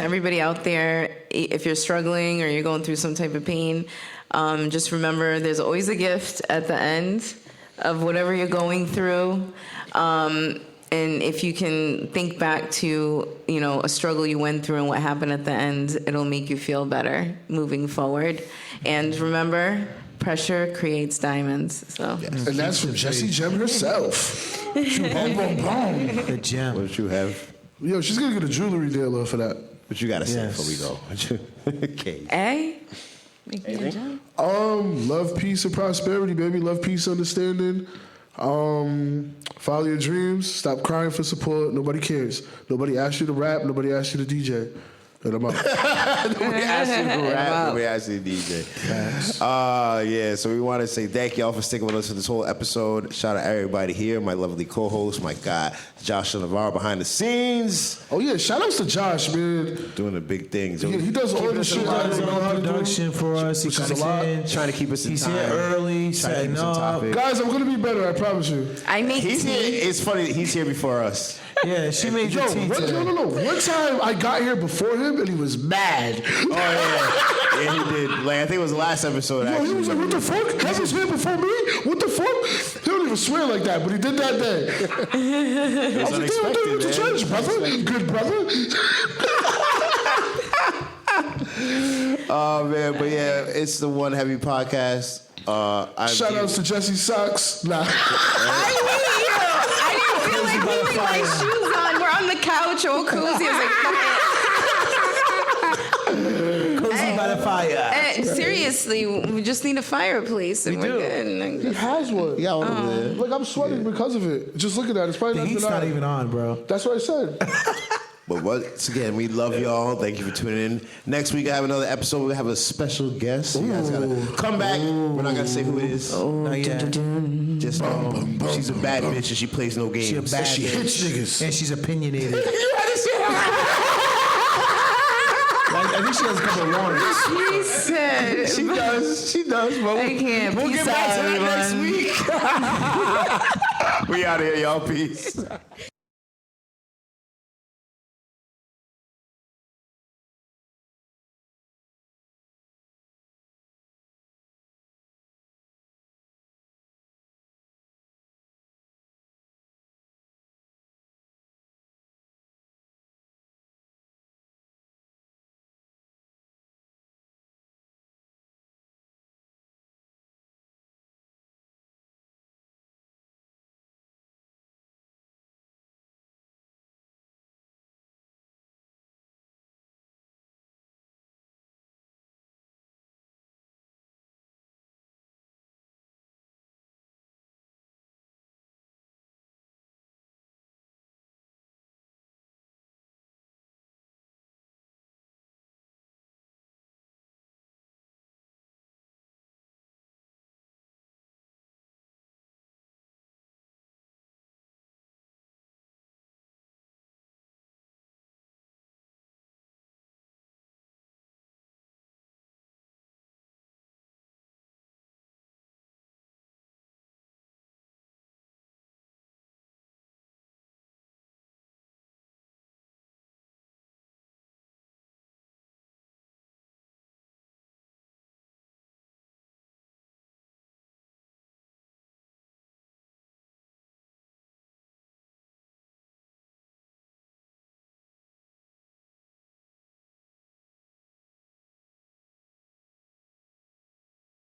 everybody out there, if you're struggling or you're going through some type of pain, just remember there's always a gift at the end of whatever you're going through. And if you can think back to, a struggle you went through and what happened at the end, it'll make you feel better moving forward. And remember, pressure creates diamonds. So. And that's from Jessie Jem herself. Boom, boom, boom. The gem. What did you have? Yo, she's gonna get a jewelry dealer for that. What you got to say Yes. before we go? Okay. Hey? Make me a jump. Love, peace, and prosperity, baby. Love, peace, understanding. Follow your dreams. Stop crying for support. Nobody cares. Nobody asked you to rap. Nobody asked you to DJ. And I'm out. Nobody asked you to rap. Nobody asked you to DJ. Yeah, so we want to say thank y'all for sticking with us for this whole episode. Shout out everybody here, my lovely co-host, my guy, Josh Navarro behind the scenes. Oh, yeah. Shout outs to Josh, man. Doing the big things. Yeah, he does all the shit that I don't know how to do. Production for us. Which He is a comes lot. in. Trying to keep us in He's time. here early, Trying to keep setting us on up. topic. Guys, I'm going to be better. I promise you. I make He's tea. here. It's funny that he's here before us. Yeah, she made Yo, your tea today. no. One time I got here before him and he was mad. Oh, yeah. Yeah, he did. Like, I think it was the last episode, Yo, actually. he was like, what the fuck? Heaven's here before me? What the fuck? He don't even swear like that, but he did that day. It was I was like, damn, dude, what's the unexpected, change, brother? Good brother. Oh, man. But, yeah, it's the Wun Heavy podcast. Shout outs to Jesse Socks. Nah. I didn't feel like putting my shoes on. We're on the couch, all cozy. I was like, Cozy by the fire. seriously, we just need a fireplace and we're good. He has one. Yeah, over there. Like, I'm sweating because of it. Just look at that. It's probably The not heat's been not on. even on, bro. That's what I said. But once again, we love y'all. Thank you for tuning in. Next week, I have another episode. We have a special guest. You guys gotta come back. We're not gonna say who it is. Not yet. Just she's a bad bitch and she plays no games. She a bad She bitch. hits niggas. And she's opinionated. You had to say I think she has a couple of warnings. He said, She does. She does. But I can't. we'll Peace get back to out, that next everyone. week. We out of here, y'all. Peace.